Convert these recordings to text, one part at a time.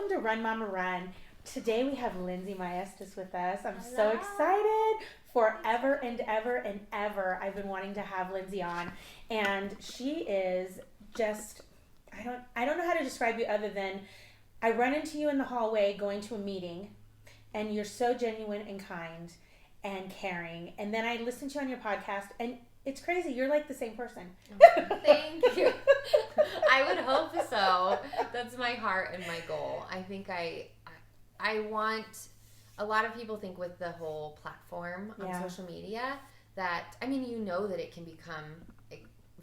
Welcome to Run Mama Run. Today we have Lindsay Maestas with us. I'm so Hello. excited. Forever and ever and ever, I've been wanting to have Lindsay on, and she is just I don't know how to describe you other than I run into you in the hallway going to a meeting, and you're so genuine and kind and caring, and then I listen to you on your podcast, and it's crazy. You're like the same person. Thank you. I would hope so. That's my heart and my goal. I think I want, a lot of people think with the whole platform on social media that, I mean, you know that it can become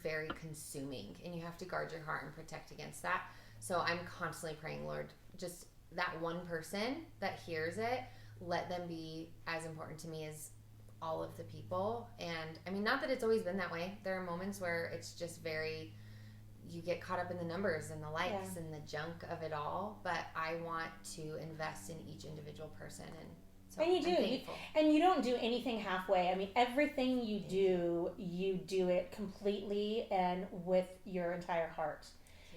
very consuming, and you have to guard your heart and protect against that. So I'm constantly praying, Lord, just that one person that hears it, let them be as important to me as all of the people. And I mean, not that it's always been that way. There are moments where it's just very, you get caught up in the numbers and the likes and the junk of it all, but I want to invest in each individual person. And so and you do. And you don't do anything halfway. I mean, everything you do it completely and with your entire heart.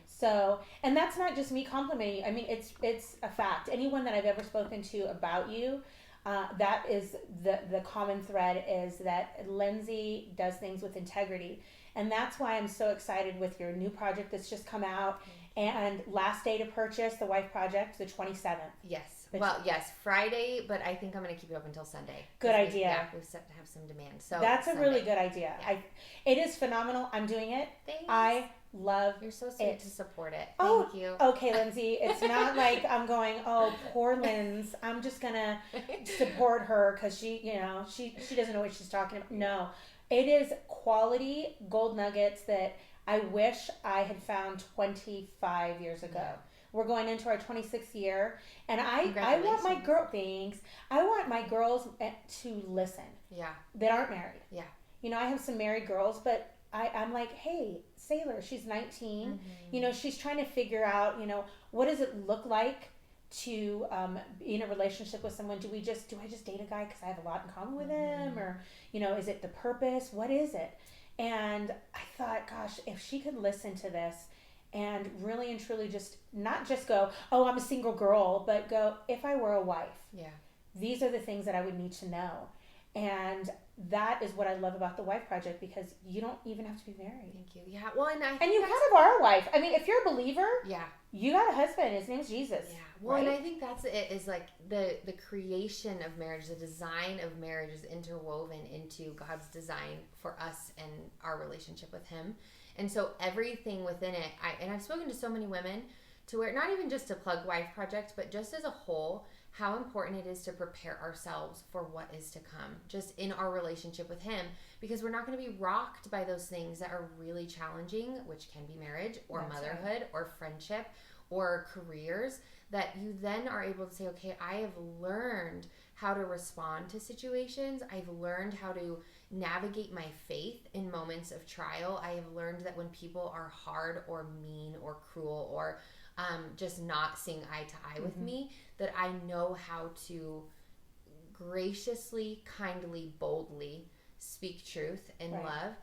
So, and that's not just me complimenting you. I mean, it's a fact. Anyone that I've ever spoken to about you, that is the common thread, is that Lindsay does things with integrity. And that's why I'm so excited with your new project that's just come out. And last day to purchase, the Wife Project, the 27th. Yes. Yes, Friday, but I think I'm going to keep it up until Sunday. Good idea. Yeah, we've set to have some demand. So that's Sunday. A really good idea. Yeah. It is phenomenal. I'm doing it. Thanks. I love You're so sweet to support it. Oh, thank you. Okay, Lindsay. It's not like I'm going, oh, poor Linz. I'm just going to support her because she doesn't know what she's talking about. No, it is quality gold nuggets that I wish I had found 25 years ago. Yeah. We're going into our 26th year, and I want my I want my girls to listen. Yeah. That aren't married. Yeah. You know, I have some married girls, but I'm like, hey, Sailor, she's 19. Mm-hmm. She's trying to figure out, what does it look like to be in a relationship with someone? Do I just date a guy because I have a lot in common with him? Or, is it the purpose? What is it? And I thought, gosh, if she could listen to this and really and truly not just go, oh, I'm a single girl, but go, if I were a wife, these are the things that I would need to know. And that is what I love about the Wife Project, because you don't even have to be married. Thank you. Yeah. Well, and you kind of are a wife. I mean, if you're a believer, yeah, you got a husband. His name's Jesus. Yeah. Well, right? And I think that's it. Is like the creation of marriage, the design of marriage is interwoven into God's design for us and our relationship with Him. And so everything within it, I've spoken to so many women to where, not even just to plug Wife Project, but just as a whole, how important it is to prepare ourselves for what is to come, just in our relationship with Him, because we're not going to be rocked by those things that are really challenging, which can be marriage or motherhood or friendship or careers, that you then are able to say, okay, I have learned how to respond to situations. I've learned how to navigate my faith in moments of trial. I have learned that when people are hard or mean or cruel or just not seeing eye to eye with me, that I know how to graciously, kindly, boldly speak truth and love.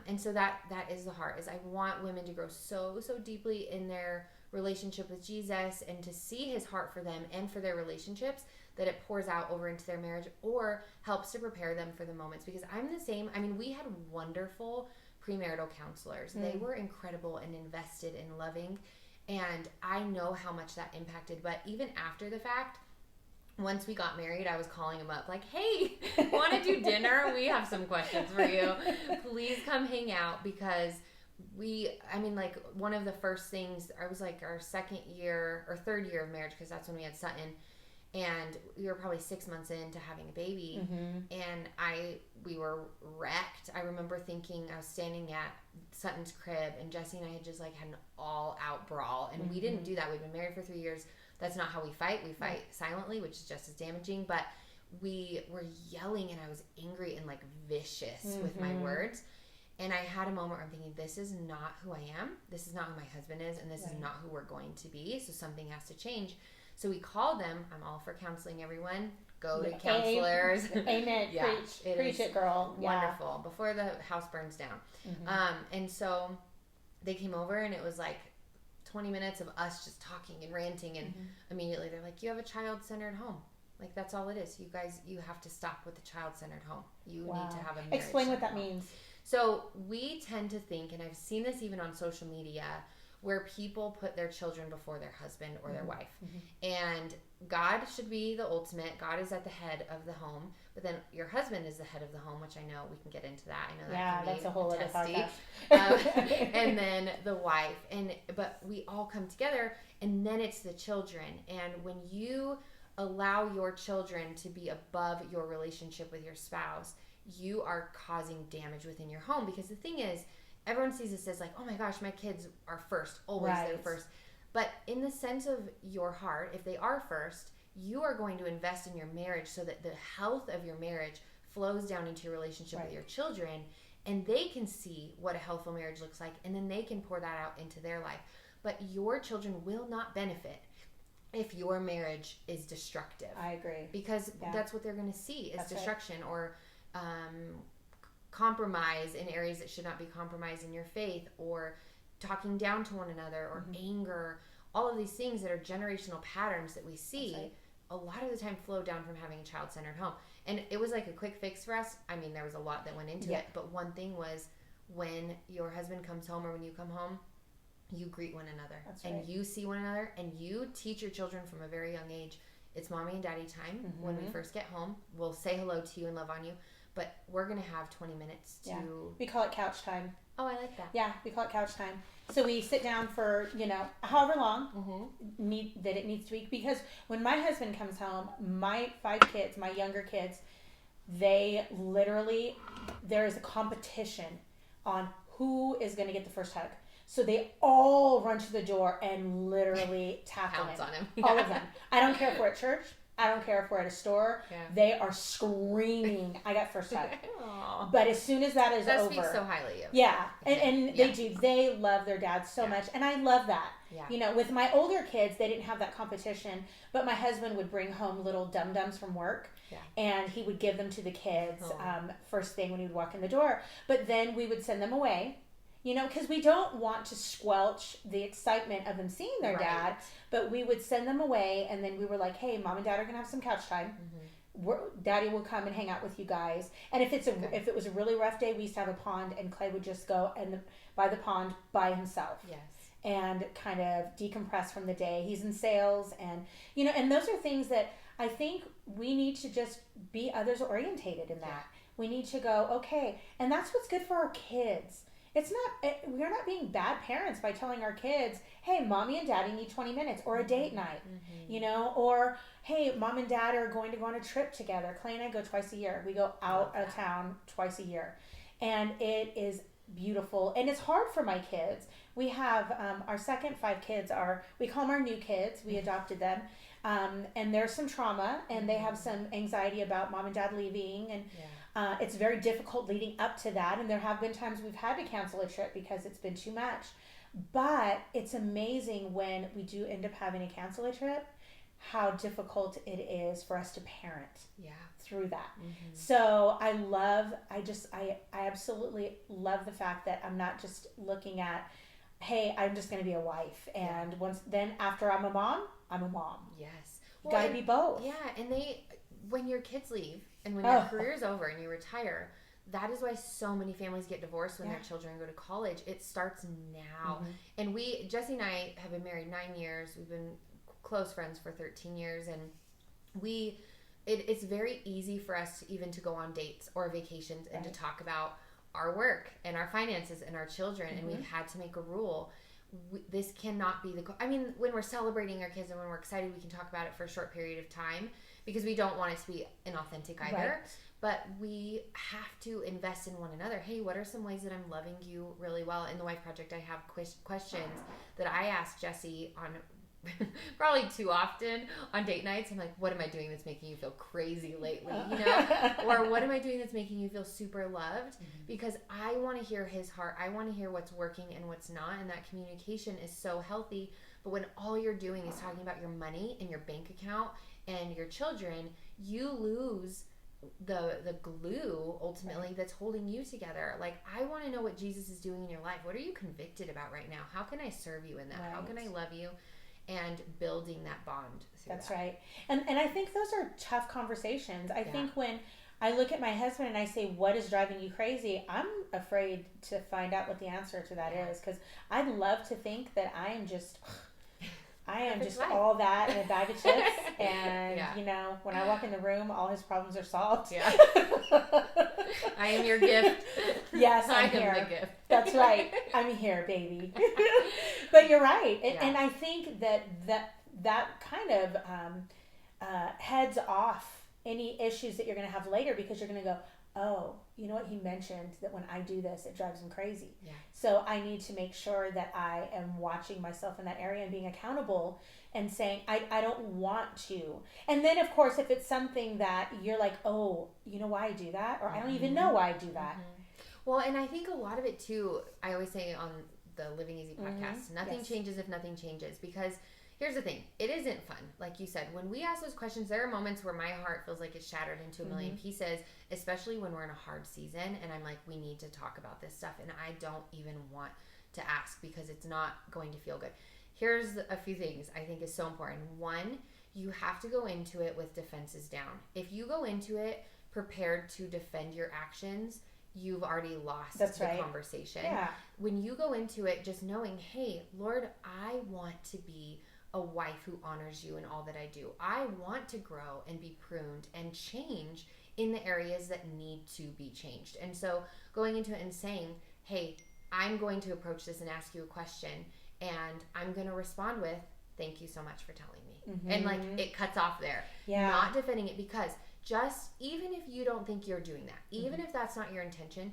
And so that is the heart, is I want women to grow so deeply in their relationship with Jesus and to see His heart for them and for their relationships, that it pours out over into their marriage or helps to prepare them for the moments. Because I'm the same. I mean, we had wonderful premarital counselors. They were incredible and invested in loving. And I know how much that impacted. But even after the fact, once we got married, I was calling him up like, hey, want to do dinner? We have some questions for you. Please come hang out. Because one of the first things, I was like our second year or third year of marriage, because that's when we had Sutton. And we were probably 6 months into having a baby. And we were wrecked. I remember thinking, I was standing at Sutton's crib, and Jesse and I had just like had an all-out brawl. And we didn't do that. We'd been married for 3 years. That's not how we fight. We fight silently, which is just as damaging. But we were yelling, and I was angry and like vicious with my words. And I had a moment where I'm thinking, this is not who I am. This is not who my husband is. And this is not who we're going to be. So something has to change. So we called them. I'm all for counseling, everyone. Go to counselors. Amen. Yeah, Preach it, girl. Wonderful. Yeah. Before the house burns down. And so they came over, and it was like 20 minutes of us just talking and ranting, and immediately they're like, you have a child-centered home. Like, that's all it is. You guys, you have to stop with the child-centered home. You need to have a marriage. Explain what that means. So we tend to think, and I've seen this even on social media, where people put their children before their husband or their wife. And God should be the ultimate. God is at the head of the home, but then your husband is the head of the home, which I know we can get into that. I know that can be that's a whole other testy. podcast. And then the wife, but we all come together, and then it's the children. And when you allow your children to be above your relationship with your spouse, you are causing damage within your home. Because the thing is, everyone sees this as like, oh my gosh, my kids are first, always they're first. But in the sense of your heart, if they are first, you are going to invest in your marriage so that the health of your marriage flows down into your relationship with your children, and they can see what a healthful marriage looks like, and then they can pour that out into their life. But your children will not benefit if your marriage is destructive. I agree. Because that's what they're going to see is destruction or compromise in areas that should not be compromised in your faith, or talking down to one another, or anger. All of these things that are generational patterns that we see a lot of the time flow down from having a child-centered home. And it was like a quick fix for us. I mean, there was a lot that went into it, but one thing was, when your husband comes home or when you come home, you greet one another. And you see one another, and you teach your children from a very young age, it's mommy and daddy time. When we first get home, we'll say hello to you and love on you, but we're going to have 20 minutes to... We call it couch time. Oh, I like that. Yeah, we call it couch time. So we sit down for, however long that it needs to be. Because when my husband comes home, my 5 kids, my younger kids, they literally, there is a competition on who is going to get the first hug. So they all run to the door and literally tackle him. On him. All of them. I don't care if we're at church. I don't care if we're at a store. Yeah. They are screaming, I got first hug. But as soon as that is over. That speaks so highly of. Yeah. And they do. They love their dad so much. And I love that. Yeah. With my older kids, they didn't have that competition. But my husband would bring home little dum-dums from work. Yeah. And he would give them to the kids first thing when he would walk in the door. But then we would send them away. Because we don't want to squelch the excitement of them seeing their dad, but we would send them away, and then we were like, hey, mom and dad are going to have some couch time. Daddy will come and hang out with you guys. And if it was a really rough day, we used to have a pond, and Clay would just go by the pond by himself. Yes. And kind of decompress from the day. He's in sales, and, and those are things that I think we need to just be others orientated in that. Yeah. We need to go, okay, and that's what's good for our kids. We're not being bad parents by telling our kids, hey, mommy and daddy need 20 minutes, or a date night, or hey, mom and dad are going to go on a trip together. Clay and I go twice a year. We go out of town twice a year, and it is beautiful. And it's hard for my kids. We have our second 5 kids we call them our new kids. We adopted them. And there's some trauma, and they have some anxiety about mom and dad leaving, and it's very difficult leading up to that, and there have been times we've had to cancel a trip because it's been too much. But it's amazing when we do end up having to cancel a trip, how difficult it is for us to parent through that. So I absolutely love the fact that I'm not just looking at, hey, I'm just going to be a wife, and then after I'm a mom, I'm a mom. Yes. You got to be both. Yeah, and when your kids leave and when your career's over and you retire, that is why so many families get divorced when their children go to college. It starts now. And Jesse and I have been married 9 years. We've been close friends for 13 years, and it's very easy for us to go on dates or vacations and to talk about our work and our finances and our children, and we've had to make a rule. This cannot be when we're celebrating our kids and when we're excited, we can talk about it for a short period of time because we don't want it to be inauthentic either. But we have to invest in one another. Hey, what are some ways that I'm loving you really well? In the Wife Project, I have questions that I ask Jesse on probably too often on date nights. I'm like, what am I doing that's making you feel crazy lately? Or what am I doing that's making you feel super loved? Because I want to hear his heart. I want to hear what's working and what's not. And that communication is so healthy. But when all you're doing is talking about your money and your bank account and your children, you lose the glue ultimately that's holding you together. Like, I want to know what Jesus is doing in your life. What are you convicted about right now? How can I serve you in that? Right. How can I love you? And building that bond. That's right. And I think those are tough conversations. I think when I look at my husband and I say, what is driving you crazy? I'm afraid to find out what the answer to that is, because I'd love to think that I am just all that in a bag of chips, and you know, when I walk in the room, all his problems are solved. Yeah. I am your gift. Yes, I'm here. am the gift. That's right. I'm here, baby. But you're right, and I think that kind of heads off any issues that you're going to have later, because you're going to go, oh, you know what, he mentioned that when I do this, it drives him crazy. Yeah. So I need to make sure that I am watching myself in that area and being accountable and saying, I don't want to. And then, of course, if it's something that you're like, oh, you know why I do that? Or I don't even know why I do that. Well, and I think a lot of it, too, I always say on the Living Easy podcast, nothing changes if nothing changes, because here's the thing. It isn't fun. Like you said, when we ask those questions, there are moments where my heart feels like it's shattered into a million pieces, especially when we're in a hard season. And I'm like, we need to talk about this stuff. And I don't even want to ask, because it's not going to feel good. Here's a few things I think is so important. One, you have to go into it with defenses down. If you go into it prepared to defend your actions, you've already lost the conversation. Yeah. When you go into it just knowing, hey, Lord, I want to be a wife who honors you in all that I do. I want to grow and be pruned and change in the areas that need to be changed. And so going into it and saying, hey, I'm going to approach this and ask you a question, and I'm going to respond with, thank you so much for telling me. And like, it cuts off there. Yeah. Not defending it, because just, even if you don't think you're doing that, even if that's not your intention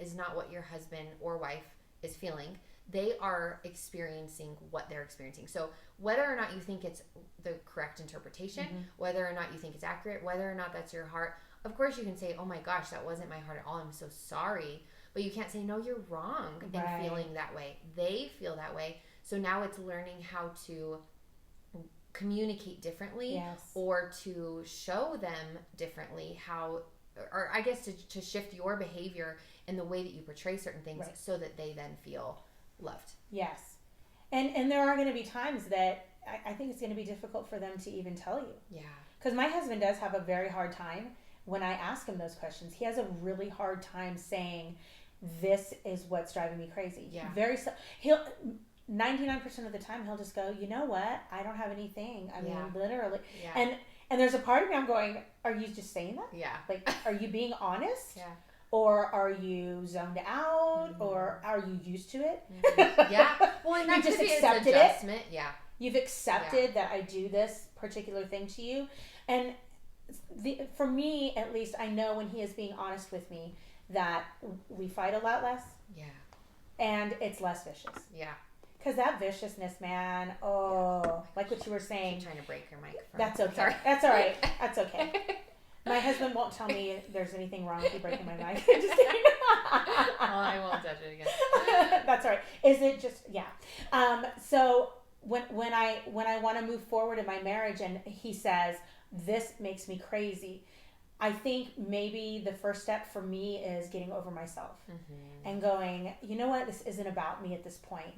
is not what your husband or wife is feeling. They are experiencing what they're experiencing. So whether or not you think it's the correct interpretation, whether or not you think it's accurate, whether or not that's your heart, of course you can say, oh my gosh, that wasn't my heart at all, I'm so sorry. But you can't say, no, you're wrong in feeling that way. They feel that way. So now it's learning how to communicate differently, or to show them differently how, or I guess to shift your behavior in the way that you portray certain things, so that they then feel loved. Yes. And there are going to be times that I think it's going to be difficult for them to even tell you. Yeah. Because my husband does have a very hard time when I ask him those questions. He has a really hard time saying, this is what's driving me crazy. Yeah. He'll 99% of the time he'll just go, you know what? I don't have anything. I mean, literally. Yeah. And there's a part of me I'm going, are you just saying that? Yeah. Like, are you being honest? Yeah. Or are you zoned out? Or are you used to it? Yeah. Well, and that's just accepted it. Yeah. You've accepted that I do this particular thing to you. And for me, at least, I know when he is being honest with me that we fight a lot less. Yeah. And it's less vicious. Yeah. Because that viciousness, man, like what you were saying. I'm trying to break your mic. That's okay. Sorry. That's all right. That's okay. My husband won't tell me if there's anything wrong with you breaking my mic. Just kidding. I won't touch it again. That's all right. Is it just, so when I want to move forward in my marriage and he says, this makes me crazy, I think maybe the first step for me is getting over myself and going, you know what, this isn't about me at this point.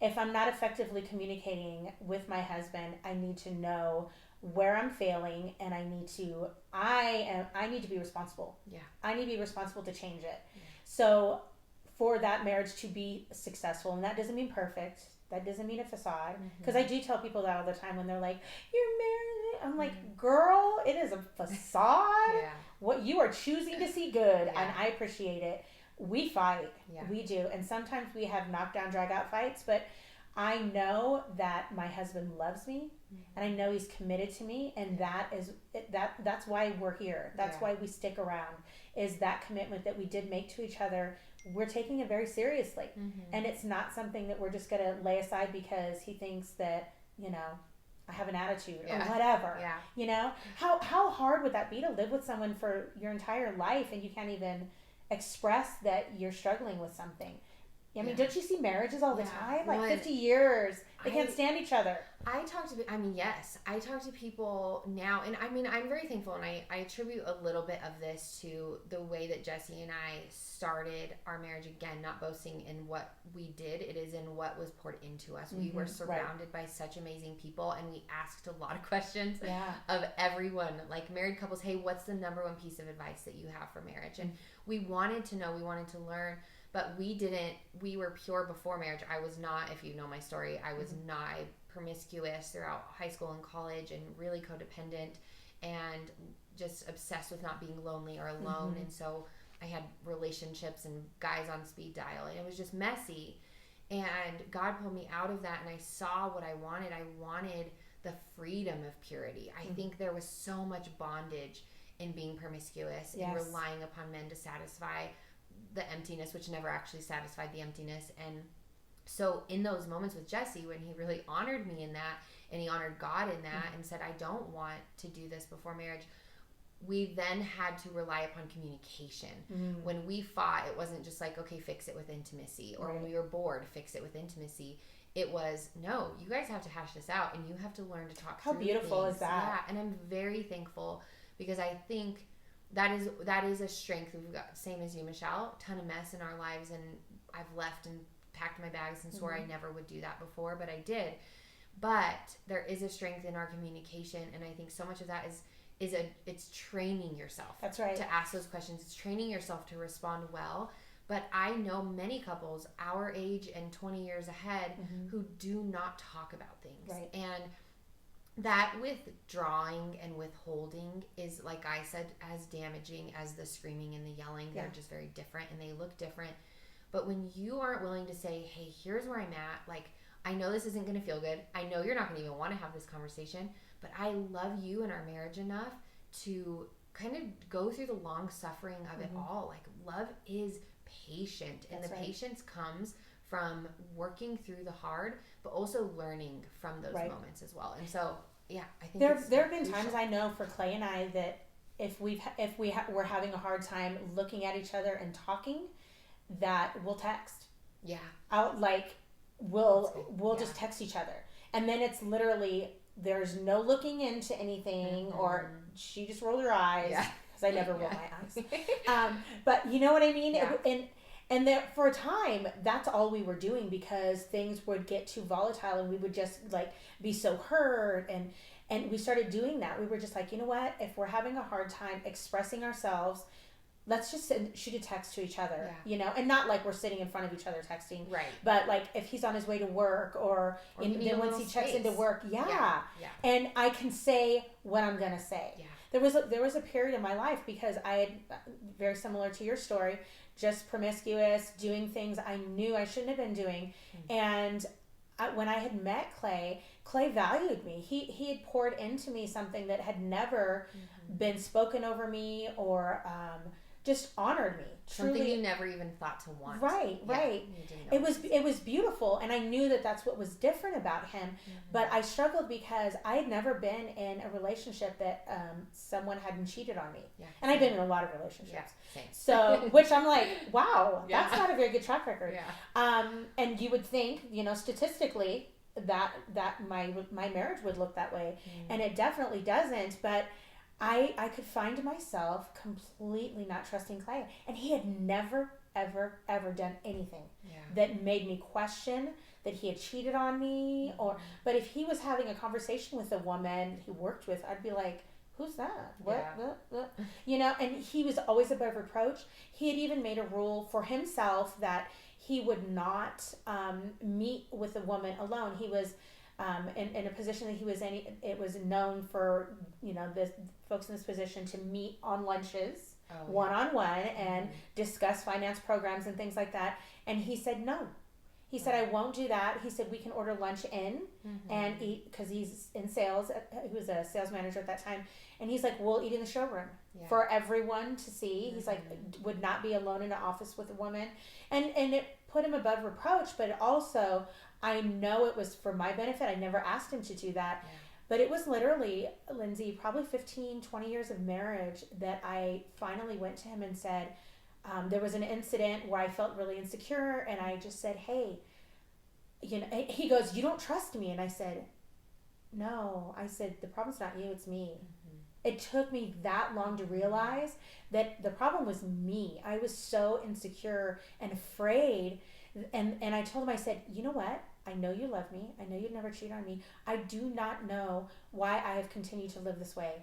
If I'm not effectively communicating with my husband, I need to know where I'm failing, and I need to be responsible. Yeah. I need to be responsible to change it. Yeah. So for that marriage to be successful, and that doesn't mean perfect, that doesn't mean a facade, because I do tell people that all the time when they're like, you're married. I'm like, girl, it is a facade. Yeah. What you are choosing to see good, and I appreciate it. We fight. Yeah. We do. And sometimes we have knockdown, drag out fights, but I know that my husband loves me, and I know he's committed to me, and that's why we're here. That's why we stick around, is that commitment that we did make to each other. We're taking it very seriously, and it's not something that we're just going to lay aside because he thinks that, you know, I have an attitude or whatever. Yeah. You know, how hard would that be to live with someone for your entire life and you can't even express that you're struggling with something? I mean, don't you see marriages all the time? Like 50 years. They can't stand each other. I talk to people now, and I mean, I'm very thankful, and I attribute a little bit of this to the way that Jesse and I started our marriage. Again, not boasting in what we did, it is in what was poured into us. We were surrounded by such amazing people, and we asked a lot of questions of everyone, like married couples. Hey, what's the number one piece of advice that you have for marriage? And we wanted to know, we wanted to learn. But we were pure before marriage. I was not, if you know my story, I was not promiscuous throughout high school and college, and really codependent, and just obsessed with not being lonely or alone. And so I had relationships and guys on speed dial, and it was just messy. And God pulled me out of that, and I saw what I wanted. I wanted the freedom of purity. I think there was so much bondage in being promiscuous and relying upon men to satisfy the emptiness, which never actually satisfied the emptiness. And so in those moments with Jesse, when he really honored me in that, and he honored God in that, and said, I don't want to do this before marriage, we then had to rely upon communication. When we fought, it wasn't just like, okay, fix it with intimacy, or when we were bored, fix it with intimacy. It was, no, you guys have to hash this out, and you have to learn to talk through How beautiful things. is that? Yeah, and I'm very thankful, because I think that is a strength. We've got, same as you, Michelle, a ton of mess in our lives, and I've left and packed my bags and swore I never would do that before, but I did. But there is a strength in our communication, and I think so much of that it's training yourself. That's right. To ask those questions. It's training yourself to respond well. But I know many couples our age and 20 years ahead who do not talk about things. Right. And that withdrawing and withholding is, like I said, as damaging as the screaming and the yelling. They're just very different, and they look different. But when you aren't willing to say, hey, here's where I'm at, like, I know this isn't going to feel good. I know you're not going to even want to have this conversation, but I love you and our marriage enough to kind of go through the long suffering of it all. Like, love is patient, and the patience comes from working through the hard, but also learning from those moments as well. And so, yeah, I think there have been times I know for Clay and I that if we're having a hard time looking at each other and talking, that we'll text. Yeah. Out, like, we'll just text each other, and then it's literally there's no looking into anything, or she just rolled her eyes because I never roll my eyes. But you know what I mean? And that for a time, that's all we were doing, because things would get too volatile, and we would just like be so hurt, and we started doing that. We were just like, you know what? If we're having a hard time expressing ourselves, let's just shoot a text to each other, you know, and not like we're sitting in front of each other texting, right? But like if he's on his way to work, or then once he checks into work, and I can say what I'm gonna say. Yeah. There was a period in my life, because I had, very similar to your story, just promiscuous, doing things I knew I shouldn't have been doing, and when I had met Clay valued me. He had poured into me something that had never been spoken over me, or just honored me. Truly. Something you never even thought to want. Right. It was beautiful, and I knew that that's what was different about him. But I struggled because I had never been in a relationship that someone hadn't cheated on me. Yeah. And I've been in a lot of relationships. Yeah, same. So, which I'm like, wow, that's not a very good track record. Yeah. And you would think, you know, statistically, that my marriage would look that way, and it definitely doesn't. But I could find myself completely not trusting Clay, and he had never ever done anything that made me question that he had cheated on me, but if he was having a conversation with a woman he worked with, I'd be like, who's that? What? You know, and he was always above reproach. He had even made a rule for himself that he would not meet with a woman alone. He was in a position that he was in. It was known for, you know, the folks in this position to meet on lunches, one-on-one, and discuss finance programs and things like that. And he said no. He said, I won't do that. He said, we can order lunch in and eat, because he's in sales. He was a sales manager at that time. And he's like, we'll eat in the showroom for everyone to see. He's like, would not be alone in an office with a woman. And it put him above reproach, but also, I know it was for my benefit. I never asked him to do that. Yeah. But it was literally, Lindsay, probably 15, 20 years of marriage that I finally went to him and said, there was an incident where I felt really insecure, and I just said, hey, he goes, you don't trust me. And I said, no. I said, the problem's not you, it's me. It took me that long to realize that the problem was me. I was so insecure and afraid. And I told him, I said, you know what? I know you love me. I know you'd never cheat on me. I do not know why I have continued to live this way.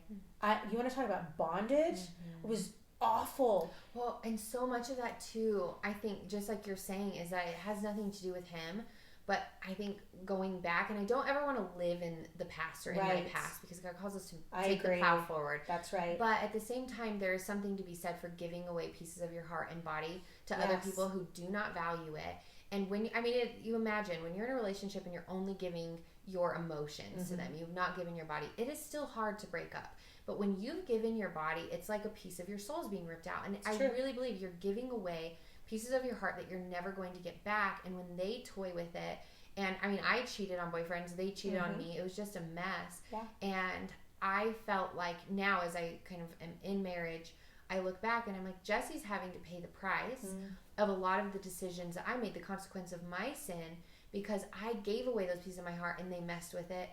You want to talk about bondage? It was awful. Well, and so much of that too, I think, just like you're saying, is that it has nothing to do with him. But I think going back, and I don't ever want to live in the past or in my past, because God calls us to take the plow forward. That's right. But at the same time, there is something to be said for giving away pieces of your heart and body to other people who do not value it. And when you imagine when you're in a relationship and you're only giving your emotions to them, you've not given your body, it is still hard to break up. But when you've given your body, it's like a piece of your soul is being ripped out. And I really believe you're giving away pieces of your heart that you're never going to get back. And when they toy with it, and I mean, I cheated on boyfriends, they cheated on me. It was just a mess. Yeah. And I felt like now, as I kind of am in marriage, I look back and I'm like, Jesse's having to pay the price of a lot of the decisions that I made, the consequence of my sin, because I gave away those pieces of my heart and they messed with it.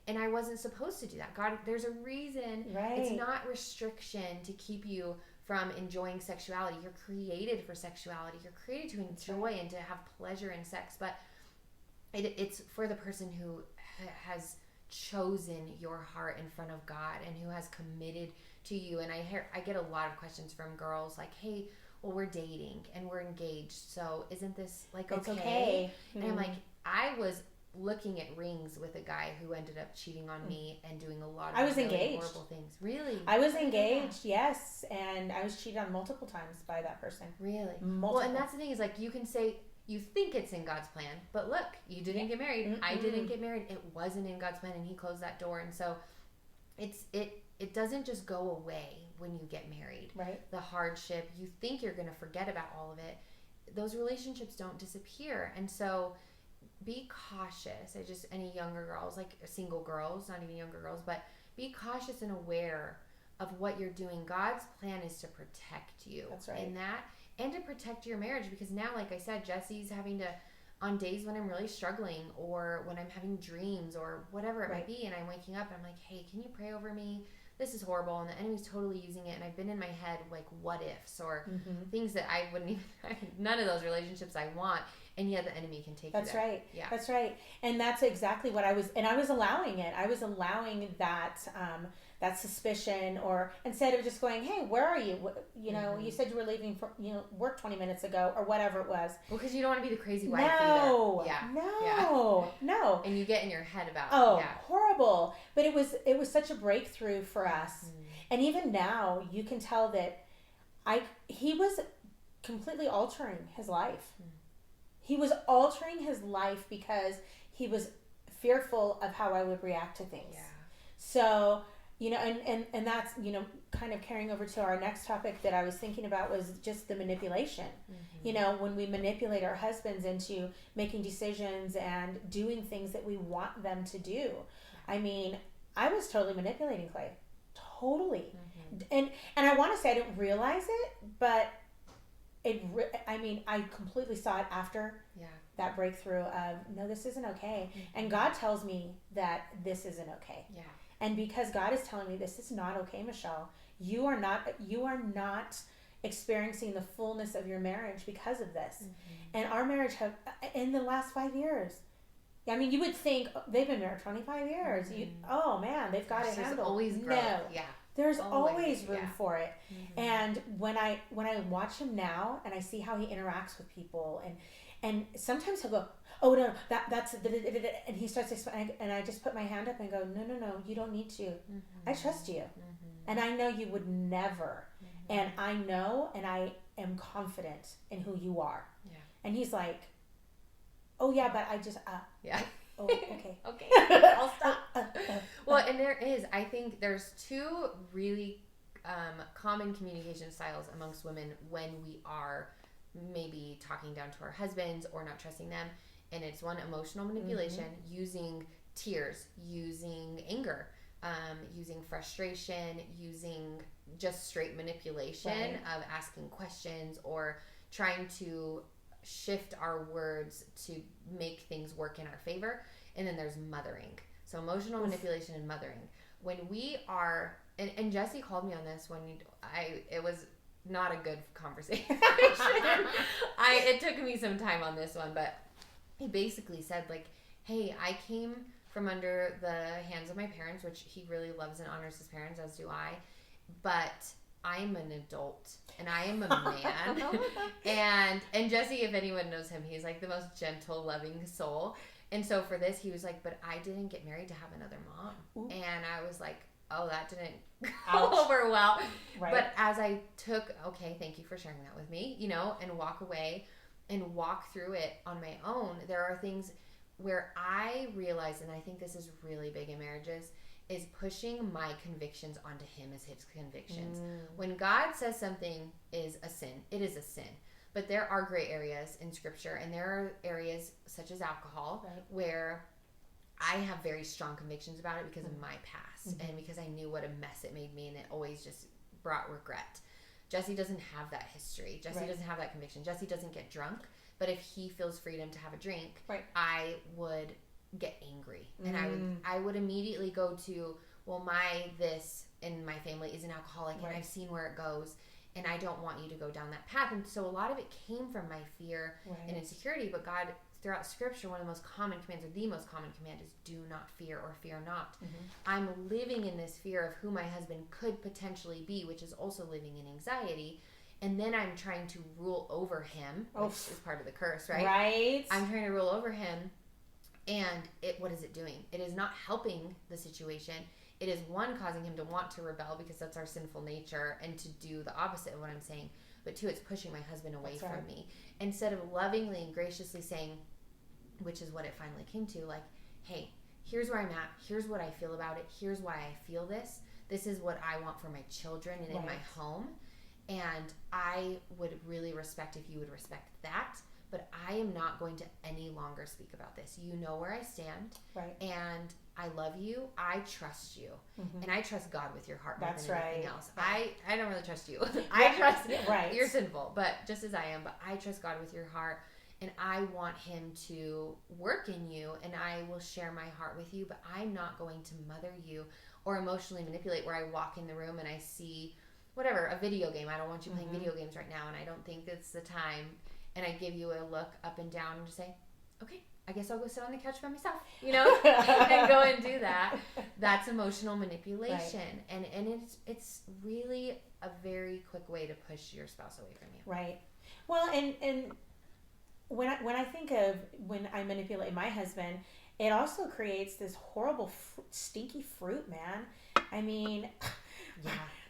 And I wasn't supposed to do that. God, there's a reason. Right. It's not restriction to keep you from enjoying sexuality. You're created for sexuality. You're created to enjoy and to have pleasure in sex. But it's for the person who has chosen your heart in front of God and who has committed to you. And I get a lot of questions from girls like, hey, well, we're dating and we're engaged, so isn't this like okay? It's okay. And I'm like, I was looking at rings with a guy who ended up cheating on me and doing a lot of really horrible things. Really? I was engaged, yes, and I was cheated on multiple times by that person. Really? Multiple. Well, and that's the thing is, like, you can say you think it's in God's plan, but look, you didn't get married. I didn't get married. It wasn't in God's plan, and He closed that door. And so it doesn't just go away when you get married. Right. The hardship, you think you're going to forget about all of it. Those relationships don't disappear. And so be cautious. Any younger girls, like single girls, not even younger girls, but be cautious and aware of what you're doing. God's plan is to protect you. That's right. In that, and to protect your marriage, because now, like I said, Jesse's having to, on days when I'm really struggling or when I'm having dreams or whatever it might be, and I'm waking up and I'm like, hey, can you pray over me? This is horrible, and the enemy's totally using it, and I've been in my head like what ifs or things that I wouldn't even, none of those relationships I want, and yet the enemy can take That's you there. Right. Yeah. That's right. And that's exactly what I was allowing it. I was allowing that that suspicion, or instead of just going, hey, where are you? You know, you said you were leaving for, work 20 minutes ago or whatever it was. Well, because you don't want to be the crazy wife either. Yeah. No. And you get in your head about horrible. But it was such a breakthrough for us. And even now, you can tell that he was completely altering his life. He was altering his life because he was fearful of how I would react to things. Yeah. So, and that's, kind of carrying over to our next topic that I was thinking about was just the manipulation. When we manipulate our husbands into making decisions and doing things that we want them to do. I mean, I was totally manipulating Clay. Totally. And I want to say I didn't realize it, but I completely saw it after that breakthrough of, no, this isn't okay. And God tells me that this isn't okay. Yeah. And because God is telling me this is not okay, Michelle, you are not experiencing the fullness of your marriage because of this. And our marriage in the last 5 years, I mean, you would think they've been married 25 years. Oh man, they've got it handled. There's always growth. No. Yeah. There's always room for it. And when I watch him now and I see how he interacts with people and sometimes he'll go, oh no, that's and he starts explaining, and I just put my hand up and go, no, you don't need to. I trust you. And I know you would never. And I know, and I am confident in who you are. Yeah. And he's like, oh yeah, but I just oh, okay. Okay, I'll stop. Well, and I think there's two really common communication styles amongst women when we are maybe talking down to our husbands or not trusting them. And it's one, emotional manipulation, using tears, using anger, using frustration, using just straight manipulation of asking questions or trying to shift our words to make things work in our favor. And then there's mothering. So emotional manipulation and mothering. When we are, and Jesse called me on this when it was not a good conversation. It took me some time on this one, but he basically said, like, hey, I came from under the hands of my parents, which he really loves and honors his parents, as do I. But I'm an adult and I am a man. and Jesse, if anyone knows him, he's like the most gentle, loving soul. And so for this, he was like, but I didn't get married to have another mom. Ooh. And I was like, oh, that didn't go over well. Right. But as I took, okay, thank you for sharing that with me, and walk away and walk through it on my own, there are things where I realize, and I think this is really big in marriages, is pushing my convictions onto him as his convictions. When God says something is a sin, it is a sin. But there are gray areas in Scripture, and there are areas such as alcohol where I have very strong convictions about it because of my past and because I knew what a mess it made me, and it always just brought regret. Jesse doesn't have that history. Jesse doesn't have that conviction. Jesse doesn't get drunk, but if he feels freedom to have a drink, I would get angry, and I would immediately go to, well, this in my family is an alcoholic, and I've seen where it goes, and I don't want you to go down that path. And so a lot of it came from my fear and insecurity. But God, throughout Scripture, one of the most common commands, or the most common command, is do not fear or fear not. I'm living in this fear of who my husband could potentially be, which is also living in anxiety. And then I'm trying to rule over him, which is part of the curse, right? Right. I'm trying to rule over him. And what is it doing? It is not helping the situation. It is, one, causing him to want to rebel because that's our sinful nature and to do the opposite of what I'm saying. But two, it's pushing my husband away from me. Instead of lovingly and graciously saying, which is what it finally came to, like, hey, here's where I'm at. Here's what I feel about it. Here's why I feel this. This is what I want for my children and in my home. And I would really respect if you would respect that. But I am not going to any longer speak about this. You know where I stand. Right. And I love you. I trust you. And I trust God with your heart more than anything else. I don't really trust you. I trust you're sinful, but just as I am. But I trust God with your heart. And I want him to work in you. And I will share my heart with you. But I'm not going to mother you or emotionally manipulate, where I walk in the room and I see, whatever, a video game. I don't want you playing video games right now. And I don't think it's the time. And I give you a look up and down and just say, okay, I guess I'll go sit on the couch by myself, and go and do that. That's emotional manipulation. Right. And it's really a very quick way to push your spouse away from you. Right. Well, and when I think of when I manipulate my husband, it also creates this horrible stinky fruit, man. I mean,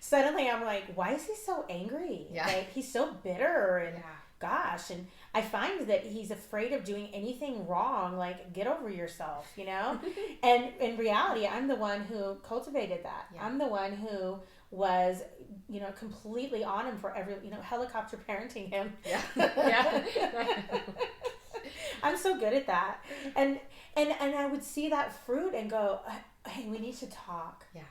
suddenly I'm like, why is he so angry? Yeah. Like, he's so bitter and gosh, and I find that he's afraid of doing anything wrong. Like, get over yourself, And in reality, I'm the one who cultivated that. Yeah. I'm the one who was, completely on him for every, helicopter parenting him. Yeah. I'm so good at that. And I would see that fruit and go, hey, we need to talk. Yeah.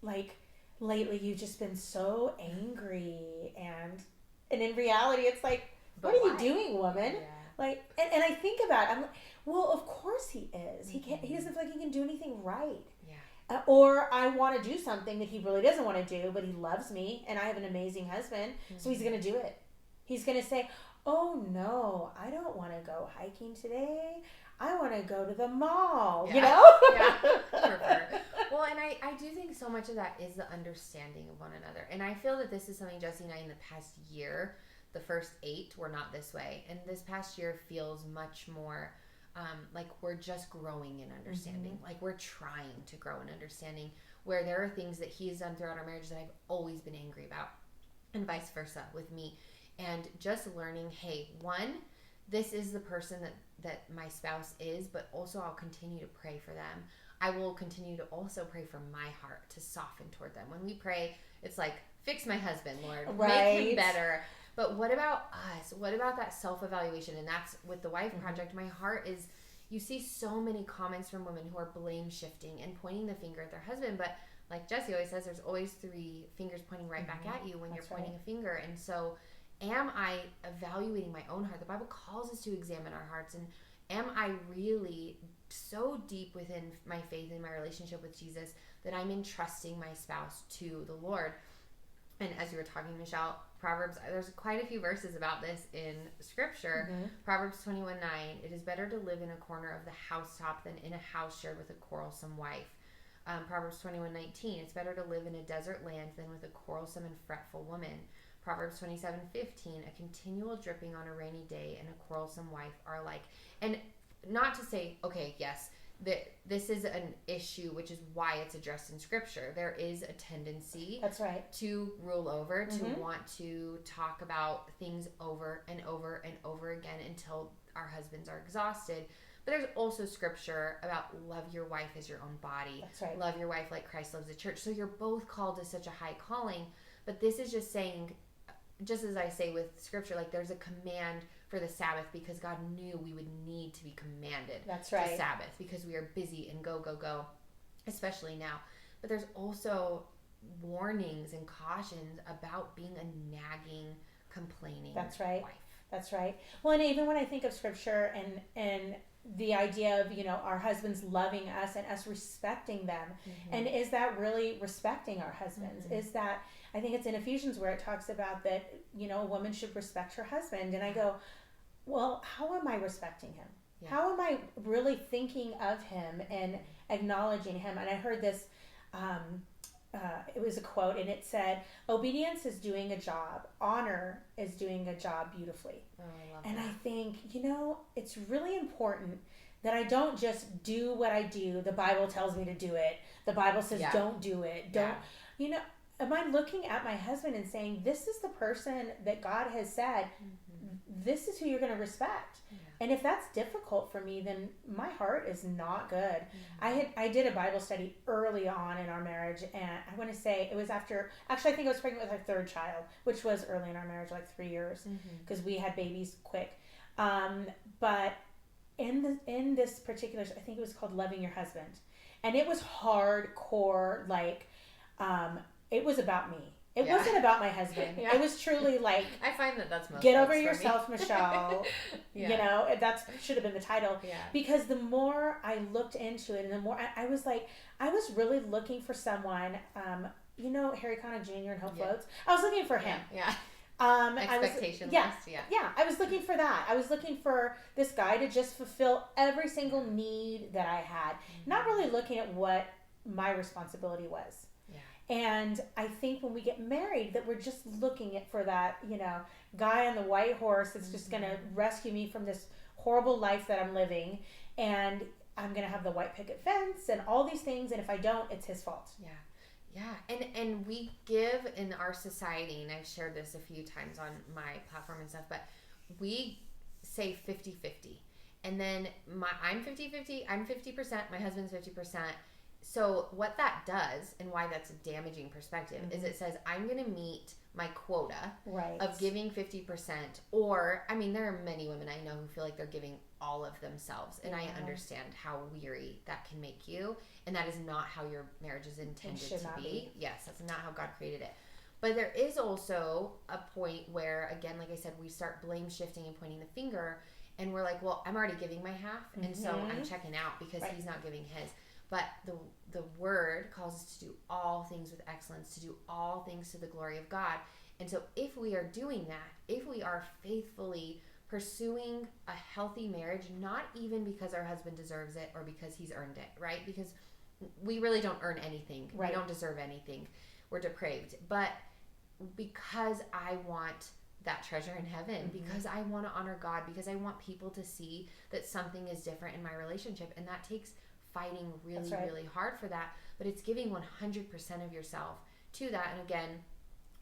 Like, lately you've just been so angry, and in reality, it's like, what are you doing, woman? Yeah. Like, and I think about it. I'm like, well, of course he is. He can't. He doesn't feel like he can do anything right. Yeah. Or I want to do something that he really doesn't want to do, but he loves me, and I have an amazing husband, so he's going to do it. He's going to say, oh no, I don't want to go hiking today. I want to go to the mall. Yeah. Yeah. Well, and I do think so much of that is the understanding of one another. And I feel that this is something Jesse and I in the past year, the first 8 were not this way. And this past year feels much more like we're just growing in understanding. Like we're trying to grow in understanding, where there are things that he has done throughout our marriage that I've always been angry about, and vice versa with me. And just learning, hey, one, this is the person that my spouse is, but also I'll continue to pray for them. I will continue to also pray for my heart to soften toward them. When we pray, it's like, fix my husband, Lord. Right. Make him better. But what about us? What about that self-evaluation? And that's with the Wife Project. My heart is, you see so many comments from women who are blame shifting and pointing the finger at their husband, but like Jesse always says, there's always 3 fingers pointing right back at you when That's you're pointing right. a finger. And so am I evaluating my own heart? The Bible calls us to examine our hearts. And am I really so deep within my faith and my relationship with Jesus that I'm entrusting my spouse to the Lord? And as you were talking, Michelle, Proverbs, there's quite a few verses about this in Scripture. Proverbs 21:9, it is better to live in a corner of the housetop than in a house shared with a quarrelsome wife. Proverbs 21:19, it's better to live in a desert land than with a quarrelsome and fretful woman. Proverbs 27:15, a continual dripping on a rainy day and a quarrelsome wife are alike. And not to say, okay, yes, that this is an issue, which is why it's addressed in Scripture. There is a tendency That's right. to rule over, to want to talk about things over and over and over again until our husbands are exhausted. But there's also Scripture about love your wife as your own body. That's right. Love your wife like Christ loves the church. So you're both called to such a high calling. But this is just saying, just as I say with Scripture, like there's a command for the Sabbath because God knew we would need to be commanded That's right. to Sabbath because we are busy and go, especially now. But there's also warnings and cautions about being a nagging, complaining That's right. wife. That's right. Well, and even when I think of Scripture and the idea of, our husbands loving us and us respecting them, and is that really respecting our husbands? Is that, I think it's in Ephesians where it talks about that, a woman should respect her husband. And I go, well, how am I respecting him? Yeah. How am I really thinking of him and acknowledging him? And I heard this, it was a quote, and it said, obedience is doing a job. Honor is doing a job beautifully. Oh, I love and that. I think, it's really important that I don't just do what I do. The Bible tells me to do it. The Bible says don't do it. Am I looking at my husband and saying, this is the person that God has said, this is who you're going to respect. Yeah. And if that's difficult for me, then my heart is not good. I did a Bible study early on in our marriage, and I want to say it was after, actually I think I was pregnant with our 3rd child, which was early in our marriage, like 3 years, because we had babies quick. But in this particular, I think it was called Loving Your Husband. And it was hardcore, like, it was about me. It wasn't about my husband. It was truly like, I find that's most get over yourself, Michelle. That should have been the title. Yeah. Because the more I looked into it, and the more I was like, I was really looking for someone. Harry Connick Jr. and Hope Floats. I was looking for him. Yeah. Expectation list. Yeah. I was looking for that. I was looking for this guy to just fulfill every single need that I had. Not really looking at what my responsibility was. And I think when we get married that we're just looking for that, guy on the white horse that's just going to rescue me from this horrible life that I'm living. And I'm going to have the white picket fence and all these things. And if I don't, it's his fault. Yeah. And we give in our society, and I've shared this a few times on my platform and stuff, but we say 50-50. And then I'm 50-50, I'm 50%, my husband's 50%. So what that does, and why that's a damaging perspective, is it says I'm going to meet my quota of giving 50%. Or, there are many women I know who feel like they're giving all of themselves. And I understand how weary that can make you. And that is not how your marriage is intended to be. Yes, that's not how God created it. But there is also a point where, again, like I said, we start blame shifting and pointing the finger. And we're like, well, I'm already giving my half. And so I'm checking out because he's not giving his. But the word calls us to do all things with excellence, to do all things to the glory of God. And so if we are doing that, if we are faithfully pursuing a healthy marriage, not even because our husband deserves it or because he's earned it, right? Because we really don't earn anything. We don't deserve anything. We're depraved. But because I want that treasure in heaven, because I want to honor God, because I want people to see that something is different in my relationship, and that takes fighting really, really hard for that, but it's giving 100% of yourself to that. And again,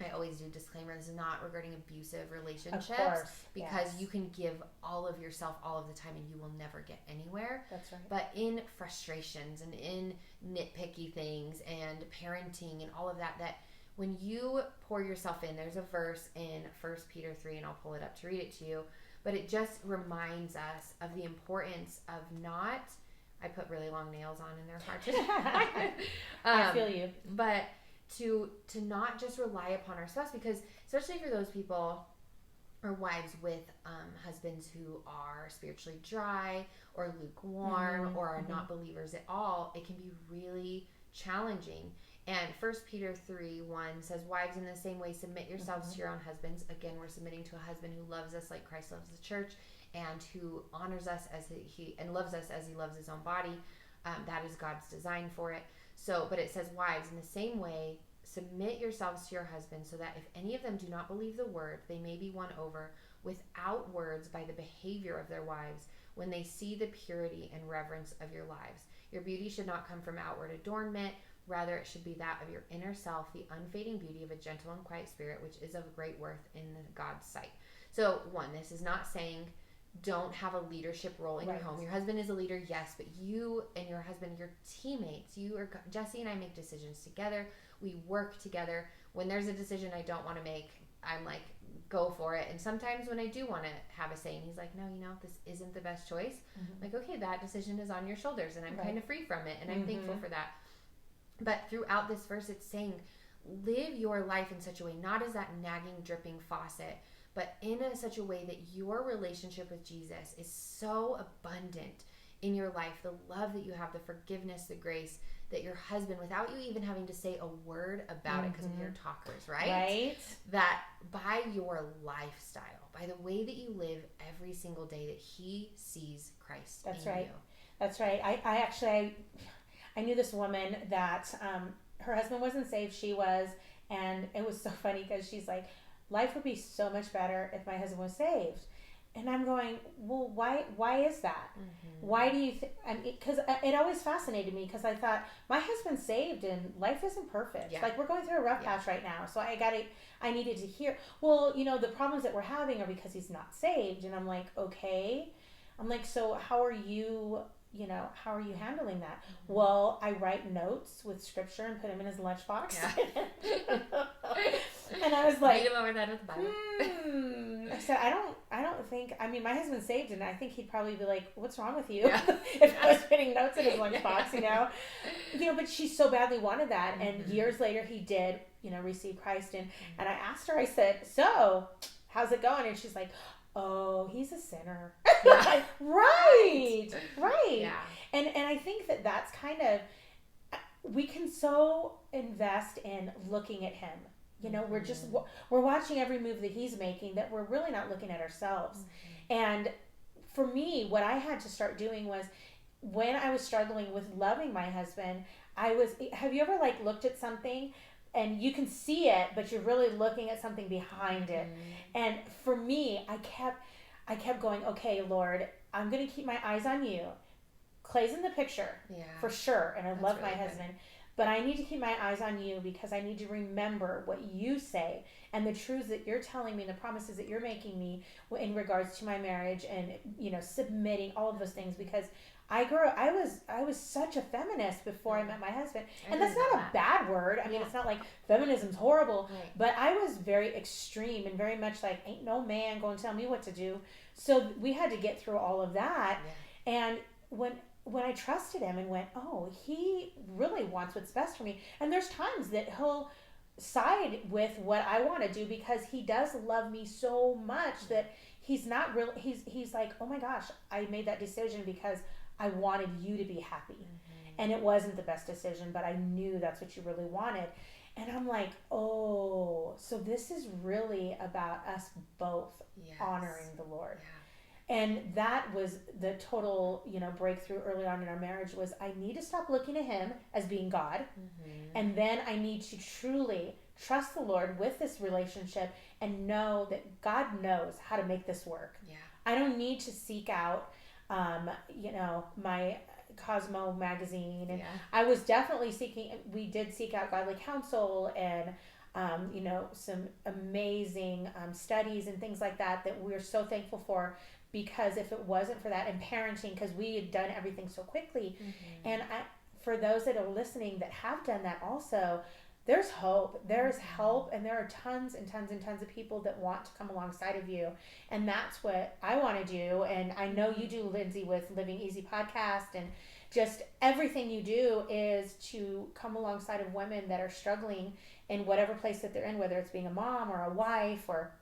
I always do disclaimer, this is not regarding abusive relationships, because you can give all of yourself all of the time and you will never get anywhere. That's right. But in frustrations and in nitpicky things and parenting and all of that, that when you pour yourself in, there's a verse in 1 Peter 3, and I'll pull it up to read it to you, but it just reminds us of the importance of not, I put really long nails on and they're hard to I feel you. But to not just rely upon our spouse, because especially for those people or wives with husbands who are spiritually dry or lukewarm or are not believers at all, it can be really challenging. And 1 Peter 3:1 says, wives, in the same way, submit yourselves to your own husbands. Again, we're submitting to a husband who loves us like Christ loves the church, and who honors us as he and loves us as he loves his own body. That is God's design for it. So, but it says, wives, in the same way, submit yourselves to your husbands, so that if any of them do not believe the word, they may be won over without words by the behavior of their wives when they see the purity and reverence of your lives. Your beauty should not come from outward adornment. Rather, it should be that of your inner self, the unfading beauty of a gentle and quiet spirit, which is of great worth in God's sight. So, one, this is not saying don't have a leadership role in your home. Your husband is a leader, yes, but you and your husband, you're teammates. Jesse and I make decisions together. We work together. When there's a decision I don't want to make, I'm like, go for it. And sometimes when I do want to have a say, and he's like, no, this isn't the best choice. I'm like, okay, that decision is on your shoulders, and I'm kind of free from it, and I'm thankful for that. But throughout this verse, it's saying, live your life in such a way, not as that nagging, dripping faucet, but in such a way that your relationship with Jesus is so abundant in your life, the love that you have, the forgiveness, the grace, that your husband, without you even having to say a word about it, because we're talkers, right? That by your lifestyle, by the way that you live every single day, that he sees Christ in you. That's right. I knew this woman that her husband wasn't saved, she was, and it was so funny because she's like, life would be so much better if my husband was saved. And I'm going, well, why is that? Why do you think? Because it always fascinated me, because I thought, my husband's saved and life isn't perfect. Like, we're going through a rough patch right now. So I needed to hear, well, the problems that we're having are because he's not saved. And I'm like, okay. I'm like, so how are you handling that? Well, I write notes with scripture and put him in his lunchbox. And I was like, meet him over there with the Bible. I said, I don't think, my husband's saved, and I think he'd probably be like, what's wrong with you? If I was putting notes in his lunchbox, but she so badly wanted that. And years later he did, receive Christ. And I asked her, I said, so how's it going? And she's like, oh, he's a sinner. Right. Yeah. And I think that's kind of, we can so invest in looking at him. We're watching every move that he's making, that we're really not looking at ourselves. And for me, what I had to start doing was, when I was struggling with loving my husband, have you ever looked at something and you can see it, but you're really looking at something behind it? And for me, I kept going, okay, Lord, I'm going to keep my eyes on you. Clay's in the picture, for sure, and I love my husband, but I need to keep my eyes on you, because I need to remember what you say and the truths that you're telling me and the promises that you're making me in regards to my marriage, and submitting, all of those things, because I was such a feminist before I met my husband. And that's not a bad word. It's not like feminism's horrible, but I was very extreme and very much like, ain't no man going to tell me what to do. So we had to get through all of that. And when I trusted him and went, oh, he really wants what's best for me. And there's times that he'll side with what I want to do, because he does love me so much that he's not really, he's like, oh my gosh, I made that decision because I wanted you to be happy. And it wasn't the best decision, but I knew that's what you really wanted. And I'm like, oh, so this is really about us both honoring the Lord. And that was the total, breakthrough early on in our marriage, was I need to stop looking at him as being God. And then I need to truly trust the Lord with this relationship and know that God knows how to make this work. I don't need to seek out, my Cosmo magazine. And I was definitely we did seek out godly counsel and, some amazing studies and things like that we're so thankful for, because if it wasn't for that, and parenting, because we had done everything so quickly. And for those that are listening that have done that also, there's hope, there's help, and there are tons and tons and tons of people that want to come alongside of you. And that's what I want to do. And I know you do, Lindsay, with Living Easy podcast, and just everything you do is to come alongside of women that are struggling in whatever place that they're in, whether it's being a mom or a wife, or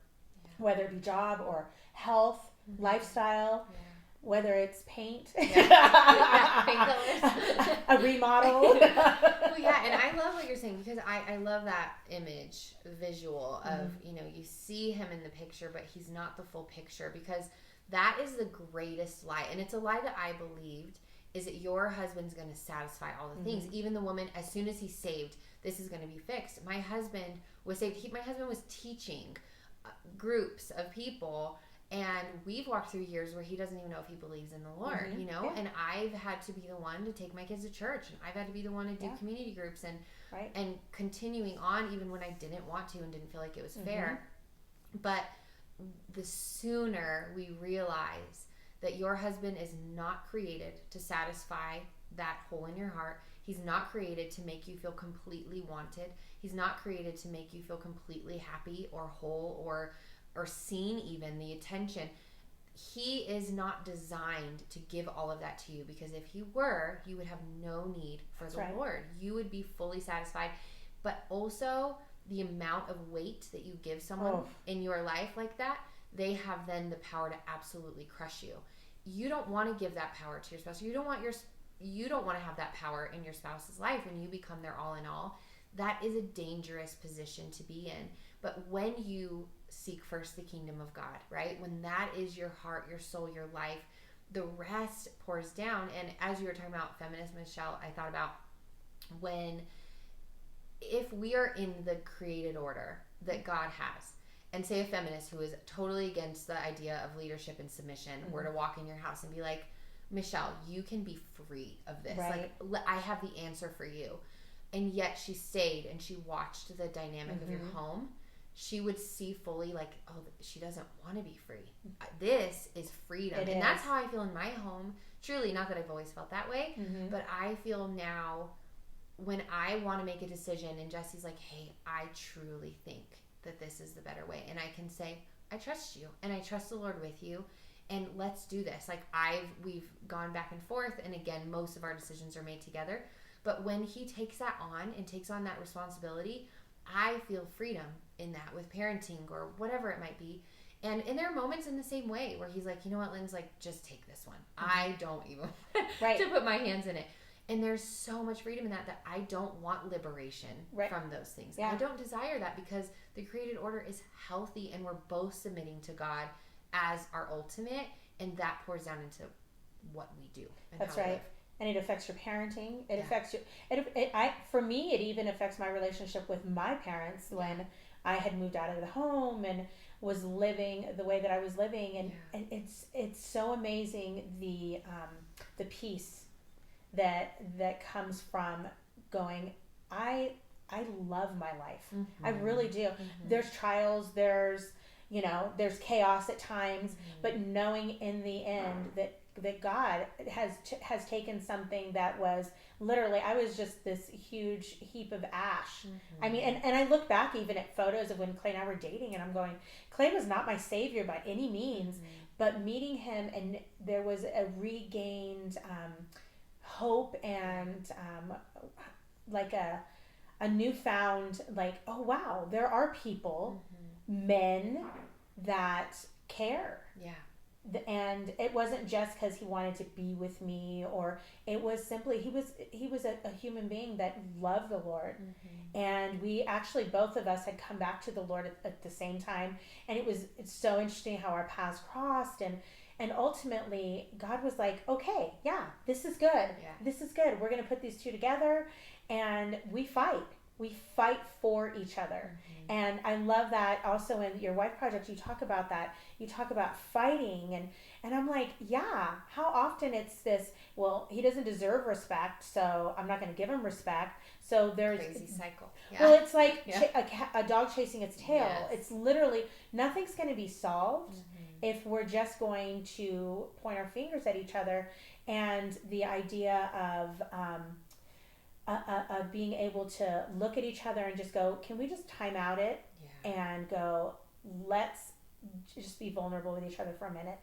whether it be job or health, lifestyle, whether it's paint, paint colors, a remodel. Well, and I love what you're saying, because I love that image, visual of, you see him in the picture, but he's not the full picture, because that is the greatest lie. And it's a lie that I believed, is that your husband's going to satisfy all the things. Even the woman, as soon as he's saved, this is going to be fixed. My husband was saved. My husband was teaching groups of people, and we've walked through years where he doesn't even know if he believes in the Lord, and I've had to be the one to take my kids to church, and I've had to be the one to do community groups, and continuing on even when I didn't want to and didn't feel like it was fair. But the sooner we realize that your husband is not created to satisfy that hole in your heart, he's not created to make you feel completely wanted, he's not created to make you feel completely happy or whole or seen, even the attention. He is not designed to give all of that to you, because if he were, you would have no need for the Lord. You would be fully satisfied. But also, the amount of weight that you give someone in your life like that, they have then the power to absolutely crush you. You don't want to give that power to your spouse. You don't want to have that power in your spouse's life when you become their all in all. That is a dangerous position to be in. But when you seek first the kingdom of God, right? When that is your heart, your soul, your life, the rest pours down. And as you were talking about feminist, Michelle, I thought about if we are in the created order that God has, and say a feminist who is totally against the idea of leadership and submission were to walk in your house and be like, Michelle, you can be free of this. Like, I have the answer for you. And yet she stayed and she watched the dynamic of your home. She would see fully, like, oh, she doesn't want to be free. This is freedom. And that's how I feel in my home. Truly, not that I've always felt that way, but I feel now when I want to make a decision and Jesse's like, hey, I truly think that this is the better way. And I can say, I trust you and I trust the Lord with you. And let's do this. Like, we've gone back and forth. And again, most of our decisions are made together. But when he takes that on and takes on that responsibility, I feel freedom in that with parenting or whatever it might be. And there are moments in the same way where he's like, you know what, Lynn's, like, just take this one. I don't even to put my hands in it. And there's so much freedom in that I don't want liberation from those things. I don't desire that, because the created order is healthy and we're both submitting to God as our ultimate, and that pours down into what we do. And that's right. And it affects your parenting. It affects you. For me, it even affects my relationship with my parents when I had moved out of the home and was living the way that I was living. And it's so amazing the peace that comes from going, I love my life. I really do. There's trials, there's chaos at times, but knowing in the end that God has taken something that was literally, I was just this huge heap of ash. I mean, and I look back even at photos of when Clay and I were dating, and I'm going, Clay was not my savior by any means, but meeting him, and there was a regained hope and like a newfound, like, oh wow, there are people, men that care. And it wasn't just because he wanted to be with me, or it was simply he was a human being that loved the Lord. And we actually, both of us had come back to the Lord at the same time, and it's so interesting how our paths crossed, and ultimately God was like, okay, this is good. This is good. We're going to put these two together, and we fight for each other. And I love that also in your wife project, you talk about that. You talk about fighting, and I'm like, how often it's this, well, he doesn't deserve respect, so I'm not going to give him respect. So there's crazy cycle. Well, it's like a dog chasing its tail. It's literally, nothing's going to be solved if we're just going to point our fingers at each other. And the idea of being able to look at each other and just go, can we just time out and go, let's just be vulnerable with each other for a minute.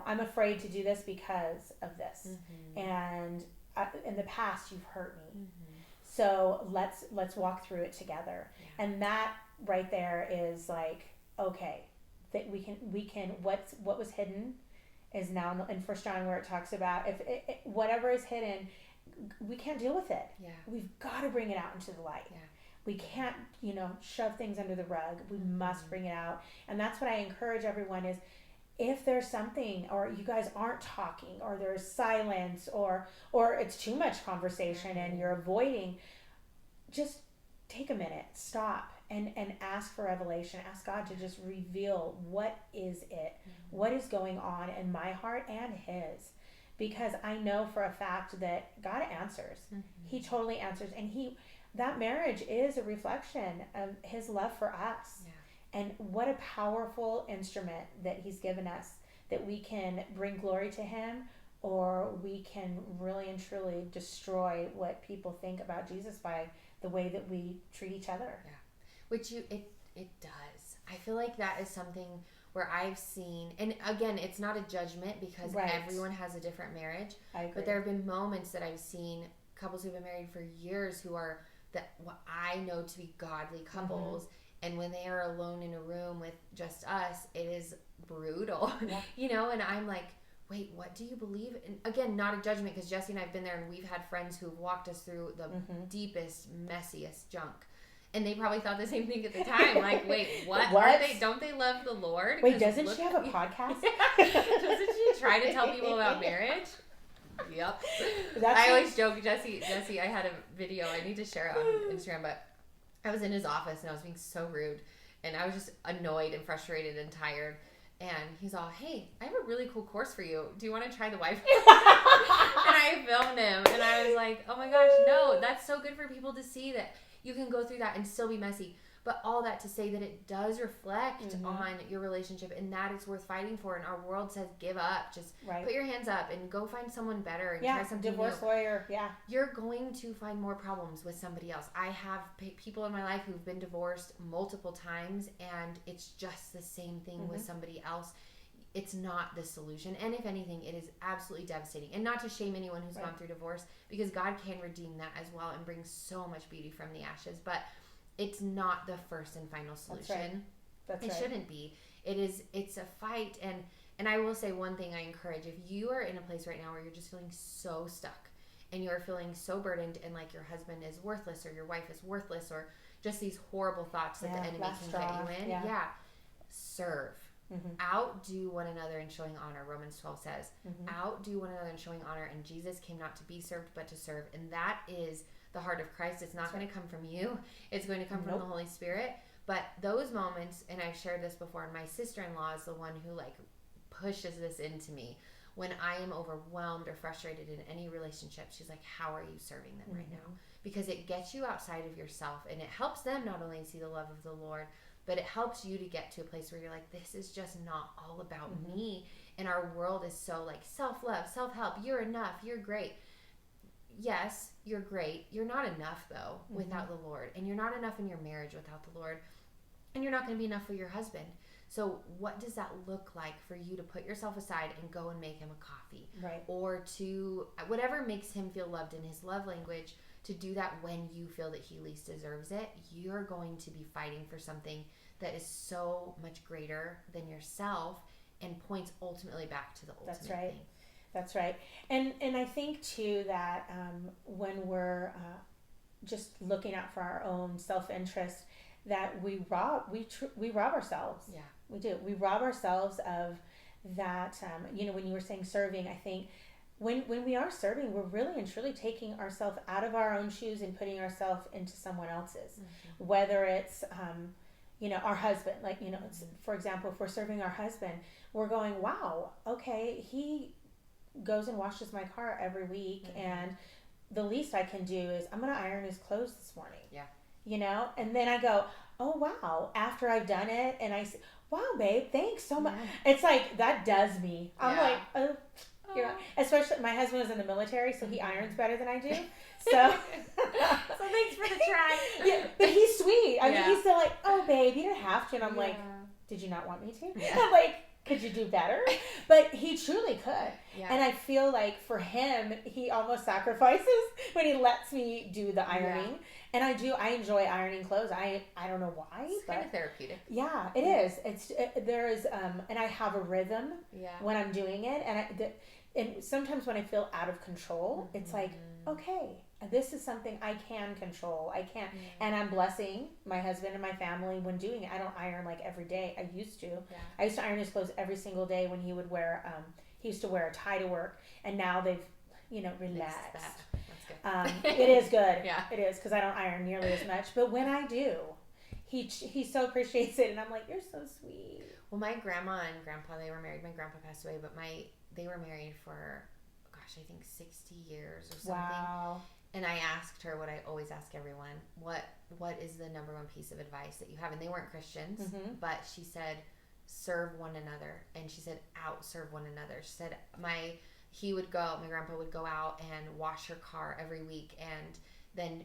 I'm afraid to do this because of this. And in the past, you've hurt me. So let's walk through it together. Yeah. And that right there is like, okay, that we can what was hidden is now in 1 John, where it talks about if whatever is hidden, we can't deal with it. Yeah. We've got to bring it out into the light. Yeah. We can't, shove things under the rug. We must bring it out. And that's what I encourage everyone is, if there's something, or you guys aren't talking, or there's silence, or it's too much conversation and you're avoiding, just take a minute, stop, and ask for revelation. Ask God to just reveal what is it, what is going on in my heart and His. Because I know for a fact that God answers. He totally answers. And that marriage is a reflection of His love for us. Yeah. And what a powerful instrument that He's given us, that we can bring glory to Him, or we can really and truly destroy what people think about Jesus by the way that we treat each other. Yeah, which it does. I feel like that is something where I've seen, and again, it's not a judgment because everyone has a different marriage. I agree. But there have been moments that I've seen couples who've been married for years who are what I know to be godly couples. And when they are alone in a room with just us, it is brutal, and I'm like, wait, what do you believe? And again, not a judgment, because Jesse and I have been there, and we've had friends who've walked us through the deepest, messiest junk. And they probably thought the same thing at the time. Like, wait, what? Don't they love the Lord? Wait, doesn't she have a podcast? Doesn't she try to tell people about marriage? Yep. I always joke, Jesse, I had a video, I need to share it on Instagram, but I was in his office and I was being so rude, and I was just annoyed and frustrated and tired. And he's all, hey, I have a really cool course for you. Do you want to try the Wi-Fi? And I filmed him, and I was like, oh my gosh, no, that's so good for people to see that you can go through that and still be messy. But all that to say that it does reflect on your relationship, and that it's worth fighting for. And our world says, give up. Just put your hands up and go find someone better and try something divorce new. Lawyer, yeah. You're going to find more problems with somebody else. I have people in my life who've been divorced multiple times, and it's just the same thing with somebody else. It's not the solution. And if anything, it is absolutely devastating. And not to shame anyone who's gone through divorce, because God can redeem that as well and bring so much beauty from the ashes. But it's not the first and final solution. That's right. It shouldn't be. It's a fight. And I will say one thing I encourage. If you are in a place right now where you're just feeling so stuck, and you're feeling so burdened, and like your husband is worthless, or your wife is worthless, or just these horrible thoughts that the enemy can get you in, serve. Outdo one another in showing honor. Romans 12 says, outdo one another in showing honor. And Jesus came not to be served, but to serve. And that is the heart of Christ. It's not going to come from you. It's going to come from the Holy Spirit. But those moments, and I've shared this before, and my sister-in-law is the one who pushes this into me. When I am overwhelmed or frustrated in any relationship, she's like, how are you serving them right now? Because it gets you outside of yourself, and it helps them not only see the love of the Lord, but it helps you to get to a place where you're like, this is just not all about me. And our world is so self-love, self-help, you're enough, you're great. Yes, you're great. You're not enough, though, without the Lord. And you're not enough in your marriage without the Lord. And you're not going to be enough for your husband. So what does that look like for you to put yourself aside and go and make him a coffee? Right. Or to whatever makes him feel loved in his love language, to do that when you feel that he least deserves it. You're going to be fighting for something that is so much greater than yourself and points ultimately back to the ultimate thing. That's right. And I think, too, that when we're just looking out for our own self-interest, that we rob ourselves. Yeah. We do. We rob ourselves of that. When you were saying serving, I think when we are serving, we're really and truly taking ourselves out of our own shoes and putting ourselves into someone else's. Whether it's, our husband, it's, for example, if we're serving our husband, we're going, wow, okay, he goes and washes my car every week, and the least I can do is I'm going to iron his clothes this morning. Yeah. And then I go, oh, wow, after I've done it, and I say, wow, babe, thanks so much. It's like, that does me. I'm like, oh. Especially my husband was in the military, so he irons better than I do. So thanks for the try. Yeah, but he's sweet. I mean, he's still like, oh, babe, you don't have to. And I'm like, did you not want me to? Yeah. I'm like, could you do better? But he truly could. Yeah. And I feel like for him, he almost sacrifices when he lets me do the ironing. And I enjoy ironing clothes. I don't know why. It's kind of therapeutic. Yeah, it is. There is, and I have a rhythm when I'm doing it. And sometimes when I feel out of control, it's like, okay, this is something I can control. I can't, and I'm blessing my husband and my family when doing it. I don't iron like every day. I used to. I used to iron his clothes every single day when he would wear. He used to wear a tie to work, and now they've, relaxed. It is good. It is, because I don't iron nearly as much. But when I do, he so appreciates it, and I'm like, you're so sweet. Well, my grandma and grandpa, they were married. My grandpa passed away, but they were married for, I think 60 years or something. Wow. And I asked her what I always ask everyone, what is the number one piece of advice that you have? And they weren't Christians, but she said, serve one another. And she said, out-serve one another. She said, my grandpa would go out and wash her car every week, and then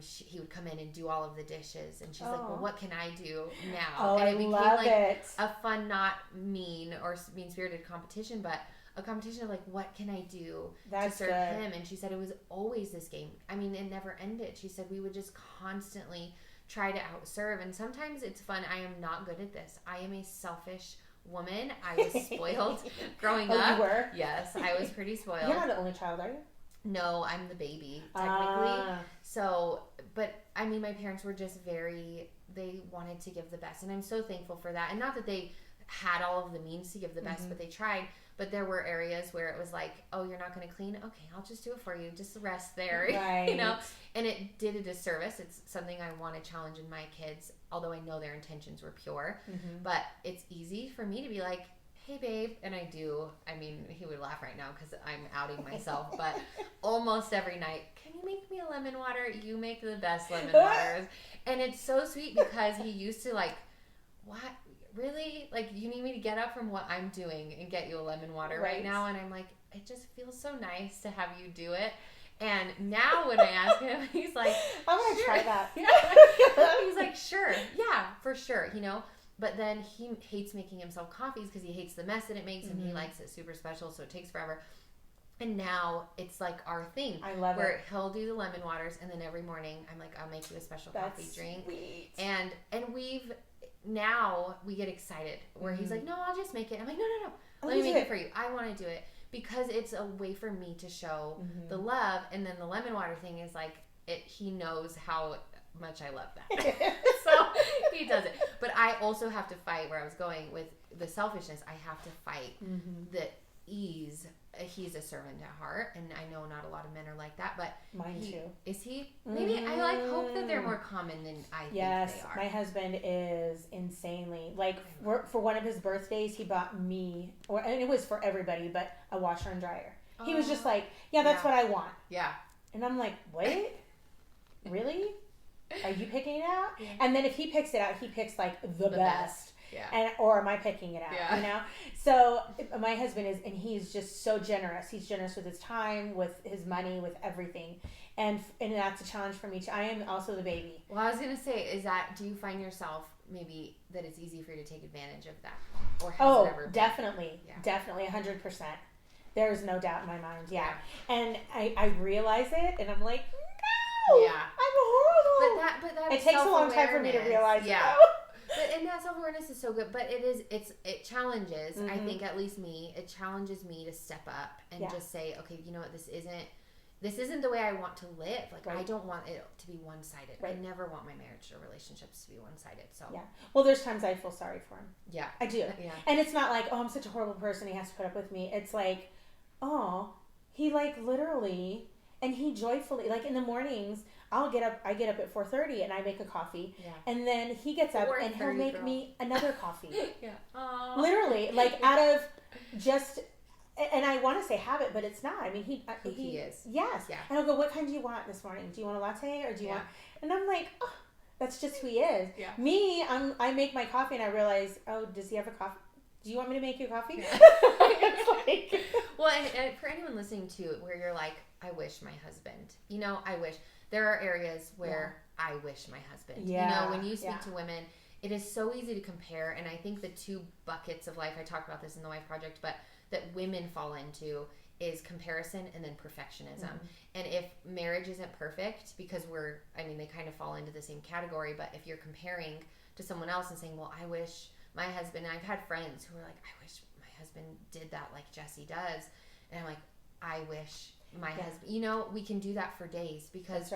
he would come in and do all of the dishes. And she's like, well, what can I do now? And it became a fun, not mean or mean-spirited competition, but a competition of like, what can I do to serve him? And she said it was always this game. I mean, it never ended. She said we would just constantly try to outserve, and sometimes it's fun. I am not good at this. I am a selfish woman. I was spoiled growing up. You were? Yes, I was pretty spoiled. You're not the only child, are you? No, I'm the baby, technically. So, but I mean, my parents were just they wanted to give the best, and I'm so thankful for that. And not that they had all of the means to give the best, but they tried. But there were areas where it was like, oh, you're not going to clean? Okay, I'll just do it for you. Just rest there, right. And it did a disservice. It's something I want to challenge in my kids, although I know their intentions were pure. But it's easy for me to be like, hey, babe. And I do. I mean, he would laugh right now because I'm outing myself. But almost every night, can you make me a lemon water? You make the best lemon waters. And it's so sweet because he used to like, what? Really? Like, you need me to get up from what I'm doing and get you a lemon water right now? And I'm like, it just feels so nice to have you do it. And now when I ask him, he's like, I'm going to try that. He's like, sure. Yeah, for sure. But then he hates making himself coffees because he hates the mess that it makes, and he likes it super special, so it takes forever. And now it's like our thing. I love where he'll do the lemon waters, and then every morning I'm like, I'll make you a special coffee drink. Sweet. And now we get excited where he's like, no, I'll just make it. I'm like, no. Let me make it for you. I want to do it because it's a way for me to show the love. And then the lemon water thing is like, he knows how much I love that. So he does it. But I also have to fight where I was going with the selfishness. I have to fight the ease. He's a servant at heart, and I know not a lot of men are like that, but mine too. Is he? Maybe I hope that they're more common than I think they are. Yes, my husband is insanely for one of his birthdays, he bought me, and it was for everybody, but a washer and dryer. He was just like, yeah, that's what I want. Yeah, and I'm like, what? Really? Are you picking it out? Yeah. And then if he picks it out, he picks like the best. Yeah. Or am I picking it out? So my husband is, and he's just so generous. He's generous with his time, with his money, with everything, and that's a challenge for me too. I am also the baby. Well, I was gonna say, do you find yourself maybe that it's easy for you to take advantage of that, or has it ever been? Definitely, 100%. There's no doubt in my mind. Yeah. And I realize it, and I'm like, no, I'm horrible. But that it takes a long time for me to realize. Yeah. And that self-awareness is so good, but it challenges, I think, at least me, it challenges me to step up and just say, okay, you know what, this isn't the way I want to live. Like, I don't want it to be one-sided. I never want my marriage or relationships to be one-sided. So well, there's times I feel sorry for him. Yeah. I do. Yeah. And it's not like, oh, I'm such a horrible person, he has to put up with me. It's like, oh, he like literally, and he joyfully, like in the mornings, I get up at 4:30 and I make a coffee, and then he gets up and he'll make me another coffee. Aww. Literally, like out of just, and I want to say habit, but it's not. I mean, he is. Yes. Yeah. And I'll go, what kind do you want this morning? Do you want a latte or do you want? And I'm like, oh, that's just who he is. Yeah. Me, I make my coffee and I realize, oh, does he have a coffee? Do you want me to make you coffee? Yeah. It's like, well, and for anyone listening to it, where you're like, I wish my husband. I wish. There are areas where I wish my husband. When you speak to women, it is so easy to compare. And I think the two buckets of life, I talked about this in the Wife Project, but that women fall into is comparison and then perfectionism. And if marriage isn't perfect, because they kind of fall into the same category, but if you're comparing to someone else and saying, well, I wish my husband, and I've had friends who are like, I wish my husband did that like Jesse does. And I'm like, I wish my husband, we can do that for days, because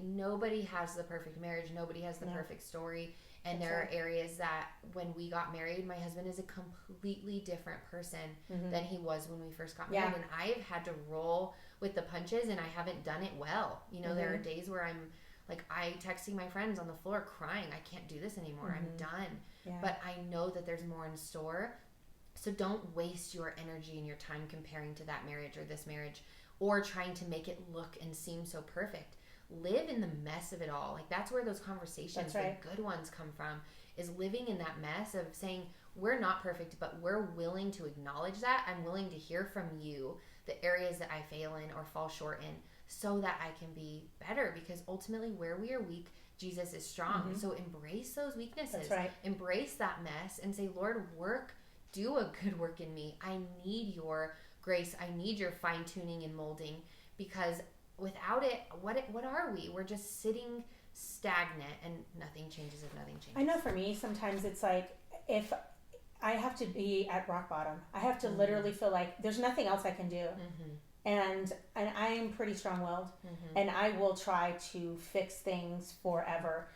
nobody has the perfect marriage. Nobody has the perfect story. And there are areas that when we got married, my husband is a completely different person than he was when we first got married. And I have had to roll with the punches, and I haven't done it well. There are days where I'm like, texting my friends on the floor crying, I can't do this anymore. I'm done. Yeah. But I know that there's more in store. So don't waste your energy and your time comparing to that marriage or this marriage, or trying to make it look and seem so perfect. Live in the mess of it all. Like, that's where those conversations, the good ones, come from, is living in that mess of saying, we're not perfect, but we're willing to acknowledge that. I'm willing to hear from you the areas that I fail in or fall short in, so that I can be better, because ultimately where we are weak, Jesus is strong. So embrace those weaknesses. Embrace that mess and say, Lord, do a good work in me. I need your grace. I need your fine tuning and molding, because without it, what are we? We're just sitting stagnant, and nothing changes if nothing changes. I know for me, sometimes it's like, if I have to be at rock bottom, I have to literally feel like there's nothing else I can do. And I am pretty strong-willed, and I will try to fix things forever.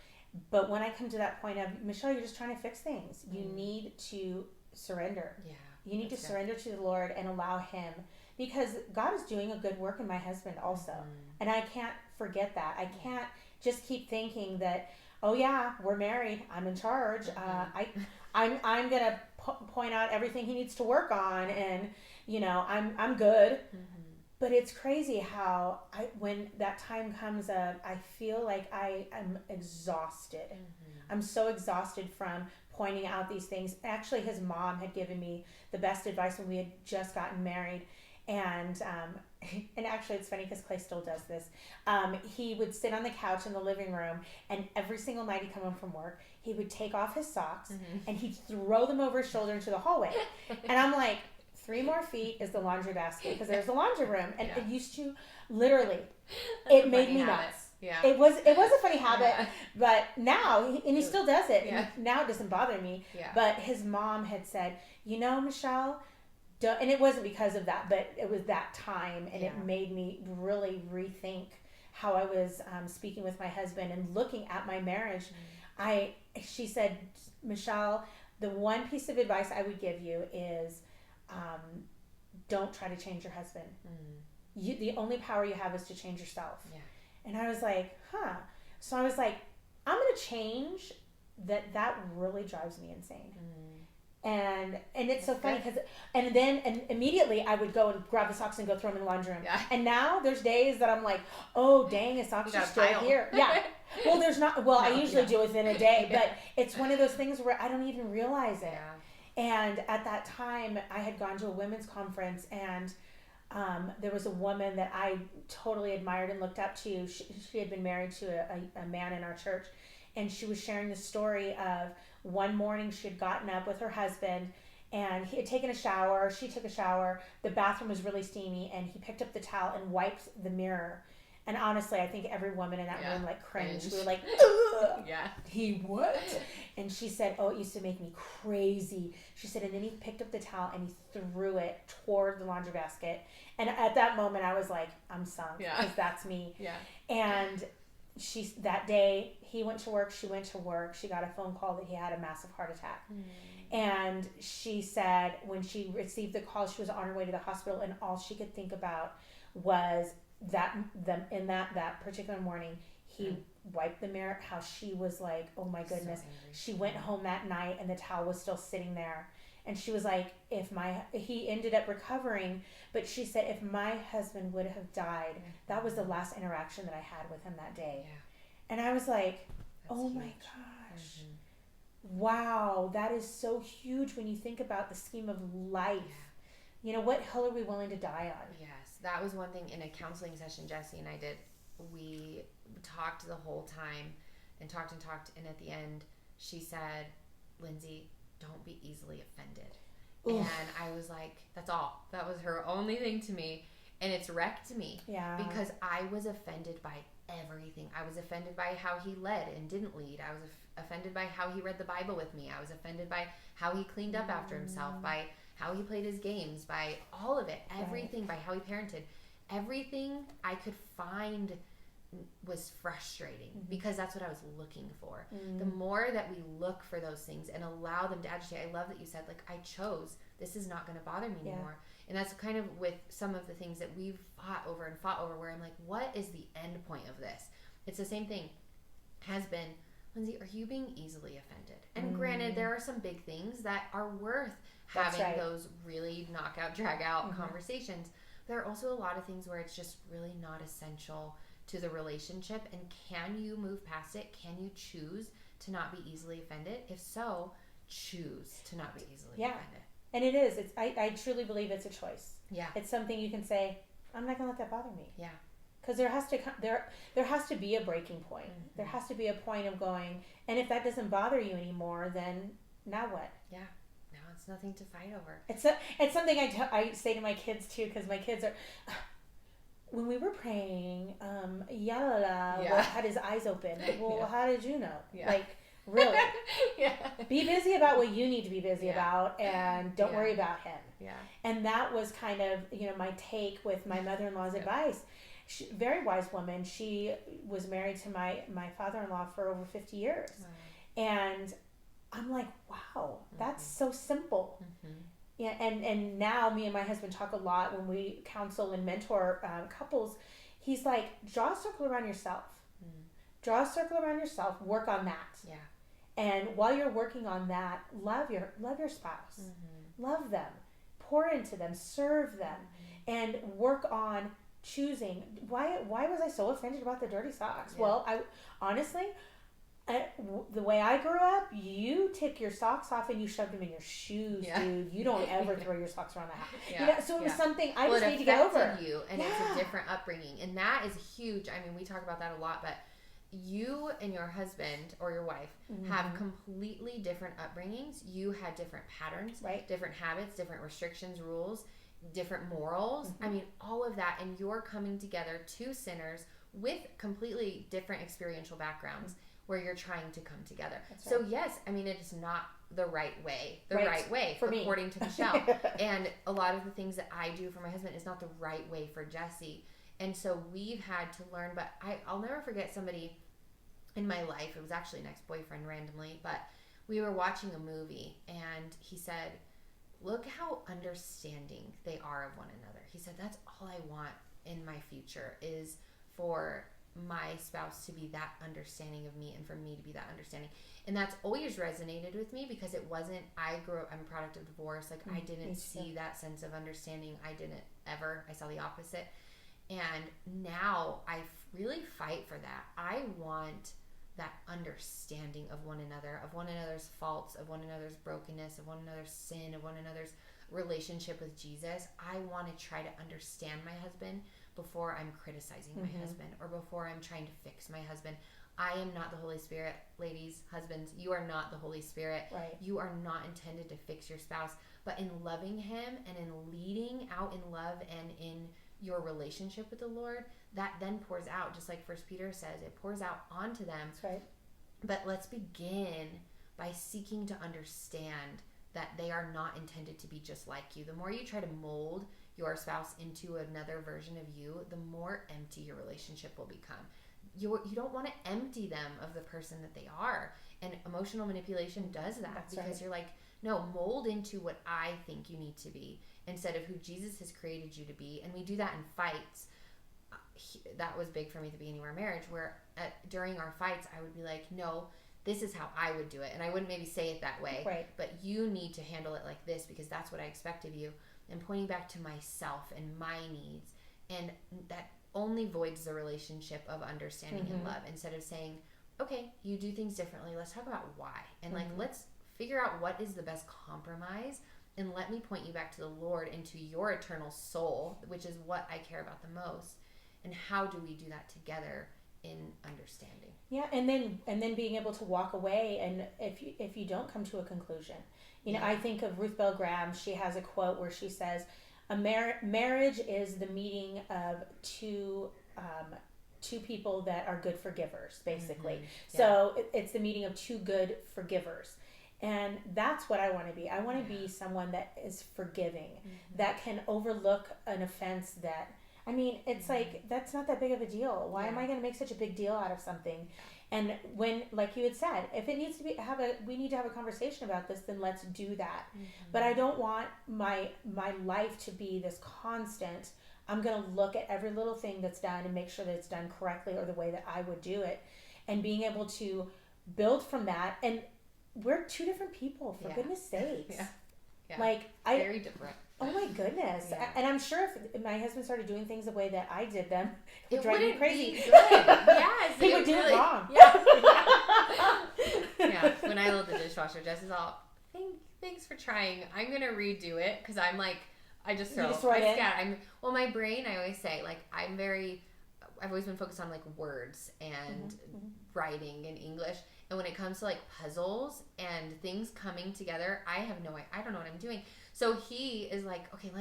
But when I come to that point of, Michelle, you're just trying to fix things. You need to surrender. Yeah, you need to surrender to the Lord and allow Him, because God is doing a good work in my husband also. And I can't forget that. I can't just keep thinking that, oh yeah, we're married, I'm in charge. I'm gonna point out everything he needs to work on, and I'm good. But it's crazy how when that time comes up, I feel like I am exhausted. I'm so exhausted from pointing out these things. Actually, his mom had given me the best advice when we had just gotten married. And actually, it's funny because Clay still does this. He would sit on the couch in the living room, and every single night he'd come home from work, he would take off his socks and he'd throw them over his shoulder into the hallway. And I'm like, 3 more feet is the laundry basket, because there's the laundry room. And it used to literally, it made me nuts. Yeah. It was a funny habit, but now, and he still does it. And now it doesn't bother me. Yeah. But his mom had said, Michelle, and it wasn't because of that, but it was that time, and it made me really rethink how I was speaking with my husband and looking at my marriage. She said, Michelle, the one piece of advice I would give you is, don't try to change your husband. The only power you have is to change yourself. Yeah. And I was like, So I was like, I'm going to change that. That really drives me insane. And it's so funny because, and immediately I would go and grab the socks and go throw them in the laundry room. Yeah. And now there's days that I'm like, oh dang, his socks are still here. Yeah. Well, there's not. Well, I usually do within a day, but it's one of those things where I don't even realize it. Yeah. And at that time, I had gone to a women's conference, and there was a woman that I totally admired and looked up to. She had been married to a man in our church, and she was sharing the story of one morning she had gotten up with her husband, and he had taken a shower. She took a shower. The bathroom was really steamy, and he picked up the towel and wiped the mirror. And honestly, I think every woman in that room cringed. We were like, ugh. Yeah. He what? And she said, oh, it used to make me crazy. She said, and then he picked up the towel and he threw it toward the laundry basket. And at that moment, I was like, I'm sunk, because that's me. Yeah. And that day, he went to work, she went to work. She got a phone call that he had a massive heart attack. And she said when she received the call, she was on her way to the hospital, and all she could think about was that particular morning he wiped the mirror, how she was like, oh my goodness. So she went home that night and the towel was still sitting there, and she was like, he ended up recovering, but she said if my husband would have died, that was the last interaction that I had with him that day. And I was like, that's huge. My gosh. Wow, that is so huge when you think about the scheme of life. What hill are we willing to die on? Yes, that was one thing in a counseling session Jesse and I did. We talked the whole time and talked, and at the end she said, Lindsay, don't be easily offended. Oof. And I was like, that's all. That was her only thing to me. And it's wrecked me. Yeah. Because I was offended by everything. I was offended by how he led and didn't lead. I was offended by how he read the Bible with me. I was offended by how he cleaned up after himself, by how he played his games, by all of it. Everything, by how he parented. Everything I could find was frustrating because that's what I was looking for. The more that we look for those things and allow them to agitate, I love that you said, like, I chose, this is not going to bother me anymore. And that's kind of with some of the things that we've fought over where I'm like, what is the end point of this? It's the same thing has been, Lindsay, are you being easily offended? And granted, there are some big things that are worth having those really knockout, drag out conversations. There are also a lot of things where it's just really not essential to the relationship. And can you move past it? Can you choose to not be easily offended? If so, choose to not be easily offended. And it is. I truly believe it's a choice. Yeah. It's something you can say, I'm not going to let that bother me. Yeah. Because there has to be a breaking point. There has to be a point of going, and if that doesn't bother you anymore, then now what? Yeah. Now it's nothing to fight over. It's something I say to my kids too, because my kids are, when we were praying, well, had his eyes open. Well, how did you know? Yeah. Like, really? Be busy about what you need to be busy about, and don't worry about him. Yeah. And that was kind of, my take with my mother-in-law's advice. She, very wise woman. She was married to my father-in-law for over 50 years. Wow. And I'm like, wow, that's so simple. Yeah, and now me and my husband talk a lot when we counsel and mentor couples. He's like, draw a circle around yourself. Draw a circle around yourself. Work on that. Yeah. And while you're working on that, love your spouse. Love them. Pour into them. Serve them. And work on choosing. Why was I so offended about the dirty socks? Yeah. Well, I honestly, the way I grew up, you take your socks off and you shoved them in your shoes, dude. You don't ever throw your socks around the house. Yeah. So it was something I just need to get over. You, and it's a different upbringing, and that is huge. I mean, we talk about that a lot, but you and your husband or your wife have completely different upbringings. You had different patterns, different habits, different restrictions, rules, different morals. I mean, all of that, and you're coming together, two sinners with completely different experiential backgrounds where you're trying to come together. So yes, I mean, it is not the right way, for me, according to Michelle. And a lot of the things that I do for my husband is not the right way for Jesse. And so we've had to learn, but I'll never forget somebody in my life. It was actually an ex-boyfriend randomly, but we were watching a movie and he said, look how understanding they are of one another. He said, that's all I want in my future, is for my spouse to be that understanding of me and for me to be that understanding. And that's always resonated with me because it wasn't, I'm a product of divorce. Like I didn't see that sense of understanding. I saw the opposite. And now I really fight for that. I want that understanding of one another, of one another's faults, of one another's brokenness, of one another's sin, of one another's relationship with Jesus. I want to try to understand my husband before I'm criticizing my husband or before I'm trying to fix my husband. I am not the Holy Spirit. Ladies, husbands, you are not the Holy Spirit. Right. You are not intended to fix your spouse. But in loving him and in leading out in love and in your relationship with the Lord, that then pours out, just like First Peter says, it pours out onto them. That's right. But let's begin by seeking to understand that they are not intended to be just like you. The more you try to mold your spouse into another version of you, the more empty your relationship will become. You don't want to empty them of the person that they are. And emotional manipulation does that. That's because you're like, no, mold into what I think you need to be instead of who Jesus has created you to be. And we do that in fights. That was big for me at the beginning of our marriage, where during our fights, I would be like, no, this is how I would do it. And I wouldn't maybe say it that way, right, but you need to handle it like this because that's what I expect of you. And pointing back to myself and my needs. And that only voids the relationship of understanding and love, instead of saying, okay, you do things differently. Let's talk about why. And let's figure out what is the best compromise. And let me point you back to the Lord and to your eternal soul, which is what I care about the most. And how do we do that together in understanding. Yeah, and then being able to walk away, and if you don't come to a conclusion, I think of Ruth Bell Graham. She has a quote where she says, "A marriage is the meeting of two people that are good forgivers, basically." Mm-hmm. So it's the meeting of two good forgivers. And that's what I want to be. I want to be someone that is forgiving, that can overlook an offense that, it's like, that's not that big of a deal. Why am I going to make such a big deal out of something? And when, like you had said, if it needs to we need to have a conversation about this, then let's do that. But I don't want my life to be this constant, I'm going to look at every little thing that's done and make sure that it's done correctly or the way that I would do it. And being able to build from that. And we're two different people, for goodness sakes. Very different. Oh my goodness. Yeah. And I'm sure if my husband started doing things the way that I did them, it would drive me crazy. Be good. Yes, he would do it wrong. Yeah. When I load the dishwasher, Jess is all, thanks for trying. I'm going to redo it because I'm like, I just throw it in. My brain, I always say, like, I've always been focused on like words and writing in English. And when it comes to like puzzles and things coming together, I don't know what I'm doing. So he is like, okay,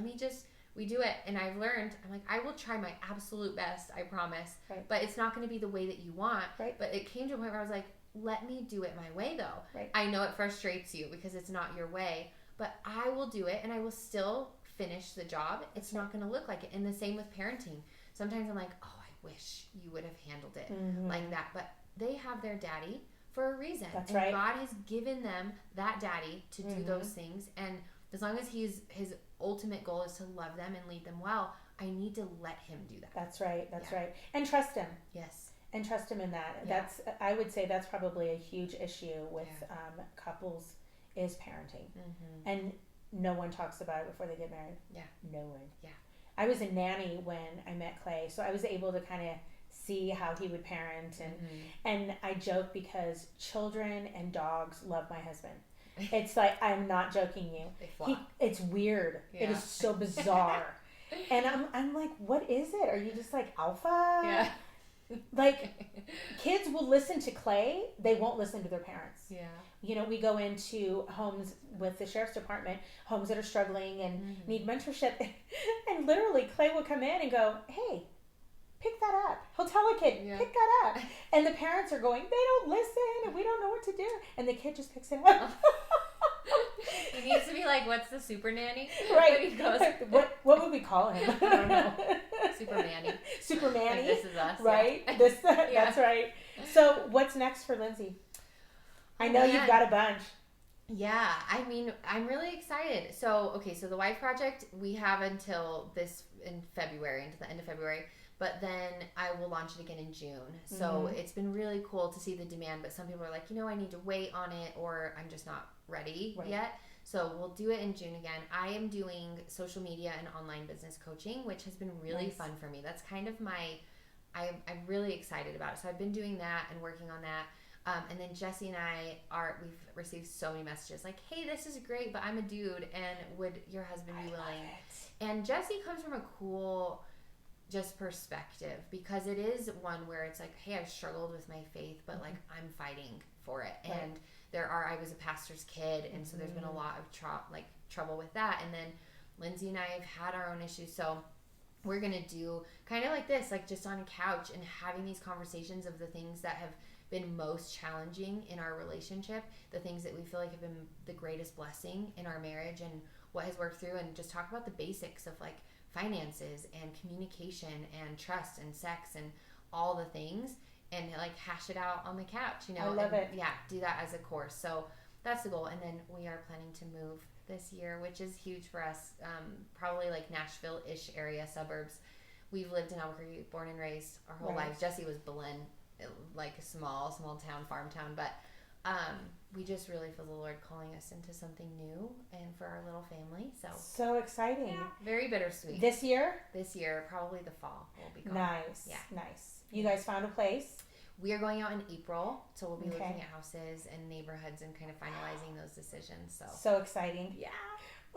we do it. And I've learned, I'm like, I will try my absolute best, I promise. Right. But it's not going to be the way that you want. Right. But it came to a point where I was like, let me do it my way though. Right. I know it frustrates you because it's not your way, but I will do it and I will still finish the job. It's not going to look like it. And the same with parenting. Sometimes I'm like, oh, I wish you would have handled it like that. But they have their daddy for a reason. That's and right. God has given them that daddy to do those things. And as long as his ultimate goal is to love them and lead them well, I need to let him do that. That's right. That's right. And trust him. Yes. And trust him in that. Yeah. I would say that's probably a huge issue with couples is parenting. And no one talks about it before they get married. Yeah. No one. Yeah. I was a nanny when I met Clay, so I was able to kind of see how he would parent, and I joke because children and dogs love my husband. It's like, I'm not joking you. It's weird. Yeah. It is so bizarre. And I'm like, what is it? Are you just like alpha? Yeah. Like, kids will listen to Clay, they won't listen to their parents. Yeah. We go into homes with the sheriff's department, homes that are struggling and need mentorship, and literally Clay will come in and go, hey, pick that up. He'll tell a kid, pick that up. And the parents are going, they don't listen and we don't know what to do. And the kid just picks it up. He needs to be like, what's the super nanny? Right. When he goes, what would we call him? I don't know. Super nanny. Super nanny. Like, this is us. Right? Yeah. That's right. So what's next for Lindsay? I know you've got a bunch. Yeah, I'm really excited. So the Wife Project, we have until the end of February. But then I will launch it again in June. So it's been really cool to see the demand. But some people are like, I need to wait on it, or I'm just not ready yet. So we'll do it in June again. I am doing social media and online business coaching, which has been really fun for me. That's kind of I'm really excited about it. So I've been doing that and working on that. And then Jesse and we've received so many messages like, hey, this is great, but I'm a dude, and would your husband be willing? And Jesse comes from a cool just perspective, because it is one where it's like, hey, I've struggled with my faith, but like I'm fighting for it. Right. And I was a pastor's kid, and so there's been a lot of trouble with that. And then Lindsay and I have had our own issues, so we're gonna do kind of like this, like just on a couch and having these conversations of the things that have been most challenging in our relationship, the things that we feel like have been the greatest blessing in our marriage, and what has worked through, and just talk about the basics of like finances and communication and trust and sex and all the things, and like hash it out on the couch, I love it. Yeah, do that as a course. So that's the goal. And then we are planning to move this year, which is huge for us. Probably like Nashville-ish area, suburbs. We've lived in Albuquerque, born and raised our whole lives. Jesse was Belen, like a small town, farm town, but we just really feel the Lord calling us into something new and for our little family. So exciting. Yeah, very bittersweet. This year, probably the fall, we'll be gone. Nice. Yeah. Nice. You guys found a place? We are going out in April, so we'll be looking at houses and neighborhoods and kind of finalizing those decisions. So exciting. Yeah.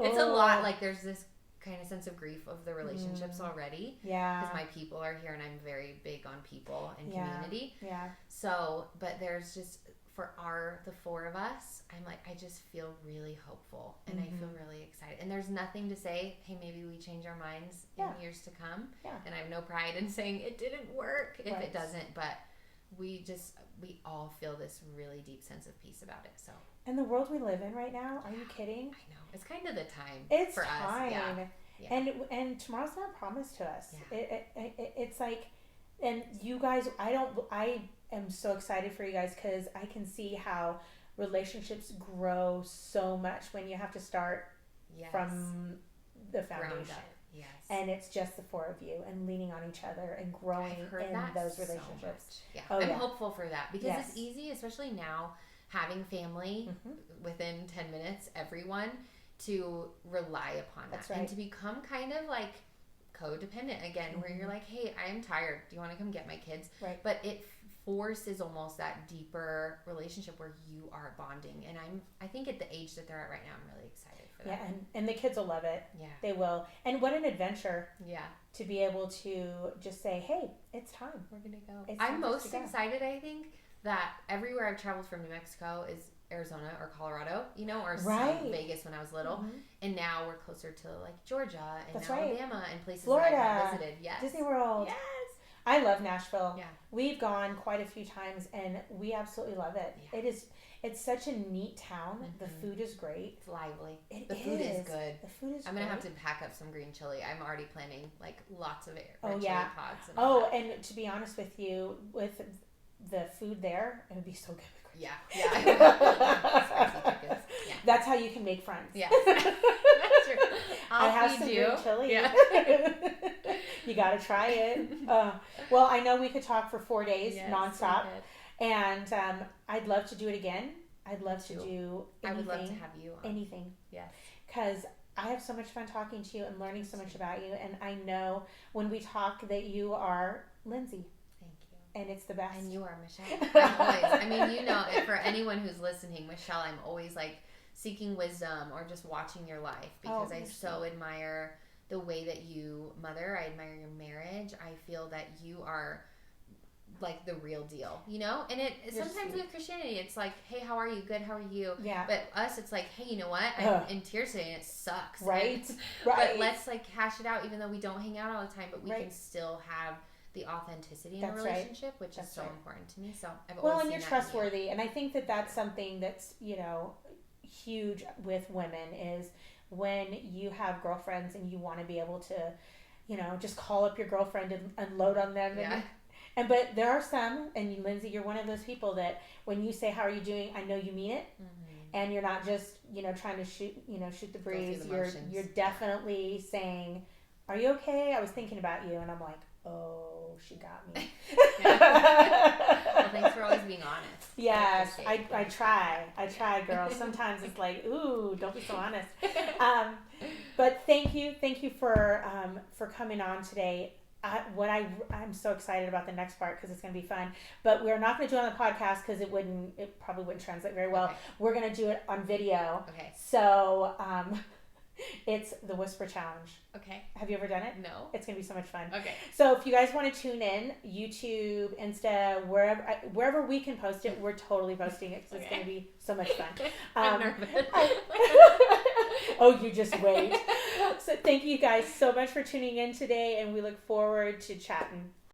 It's a lot. Like there's this kind of sense of grief of the relationships already. Yeah. Because my people are here and I'm very big on people and community. Yeah. So, but there's just, for the four of us, I'm like, I just feel really hopeful and I feel really excited. And there's nothing to say, hey, maybe we change our minds in years to come. Yeah. And I have no pride in saying it didn't work if it doesn't, but we all feel this really deep sense of peace about it. So. And the world we live in right now, are you kidding? I know. It's kind of the time it's for time. us. Yeah. And tomorrow's not promised to us. Yeah. It's like, and you guys, I am so excited for you guys because I can see how relationships grow so much when you have to start from the foundation. Yes. And it's just the four of you and leaning on each other and growing in those relationships. So I'm hopeful for that because it's easy, especially now, having family within 10 minutes, everyone, to rely upon that. And to become kind of like codependent again, where you're like, hey, I am tired. Do you want to come get my kids? Right. But it forces almost that deeper relationship where you are bonding. And I think at the age that they're at right now, I'm really excited for that. Yeah, and the kids will love it. Yeah. They will. And what an adventure. Yeah. To be able to just say, hey, it's time. We're going to go. I'm most excited, I think, that everywhere I've traveled from New Mexico is Arizona or Colorado, or Vegas when I was little. And now we're closer to like Georgia and Alabama and places Florida. that I've visited. Yes. Disney World. Yes. I love Nashville. Yeah. We've gone quite a few times and we absolutely love it. Yeah. It's such a neat town. The food is great. It's lively. The food is good. The food is I'm going to have to pack up some green chili. I'm already planning like lots of red chili pods. And and to be honest with you, with the food there, it would be so good. Yeah. That's how you can make friends. Yeah. That's true. I have some green chili. Yeah. You got to try it. Well, I know we could talk for 4 days nonstop. And I'd love to do it again. I'd love to do anything. I would love to have you on. Anything. Yes. Because I have so much fun talking to you and learning so much about you. And I know when we talk that you are Lindsay. And it's the best. And you are Michelle. I'm always, I mean, for anyone who's listening, Michelle, I'm always like seeking wisdom or just watching your life because I so admire the way that you mother. I admire your marriage. I feel that you are like the real deal, And sometimes with Christianity, it's like, hey, how are you? Good. How are you? Yeah. But us, it's like, hey, you know what? I'm in tears today and it sucks. Right. But let's like hash it out, even though we don't hang out all the time, but we can still have the authenticity in a relationship, which is so important to me. So I've always and you're trustworthy, and I think that that's something that's huge with women is when you have girlfriends and you want to be able to, just call up your girlfriend and unload on them. Yeah. But there are some, and Lindsay, you're one of those people that when you say how are you doing, I know you mean it, and you're not just trying to shoot the breeze. You're definitely saying, are you okay? I was thinking about you, and I'm like, oh, she got me. Well, thanks for always being honest. Yes, I try, girl. Sometimes it's like, ooh, don't be so honest. But thank you for coming on today. I'm so excited about the next part because it's going to be fun. But we're not going to do it on the podcast because it probably wouldn't translate very well. Okay. We're going to do it on video. Okay. So it's the Whisper Challenge. Okay. Have you ever done it? No. It's going to be so much fun. Okay. So if you guys want to tune in, YouTube, Insta, wherever we can post it, we're totally posting it because it's going to be so much fun. I'm nervous. Oh, you just wait. So thank you guys so much for tuning in today, and we look forward to chatting.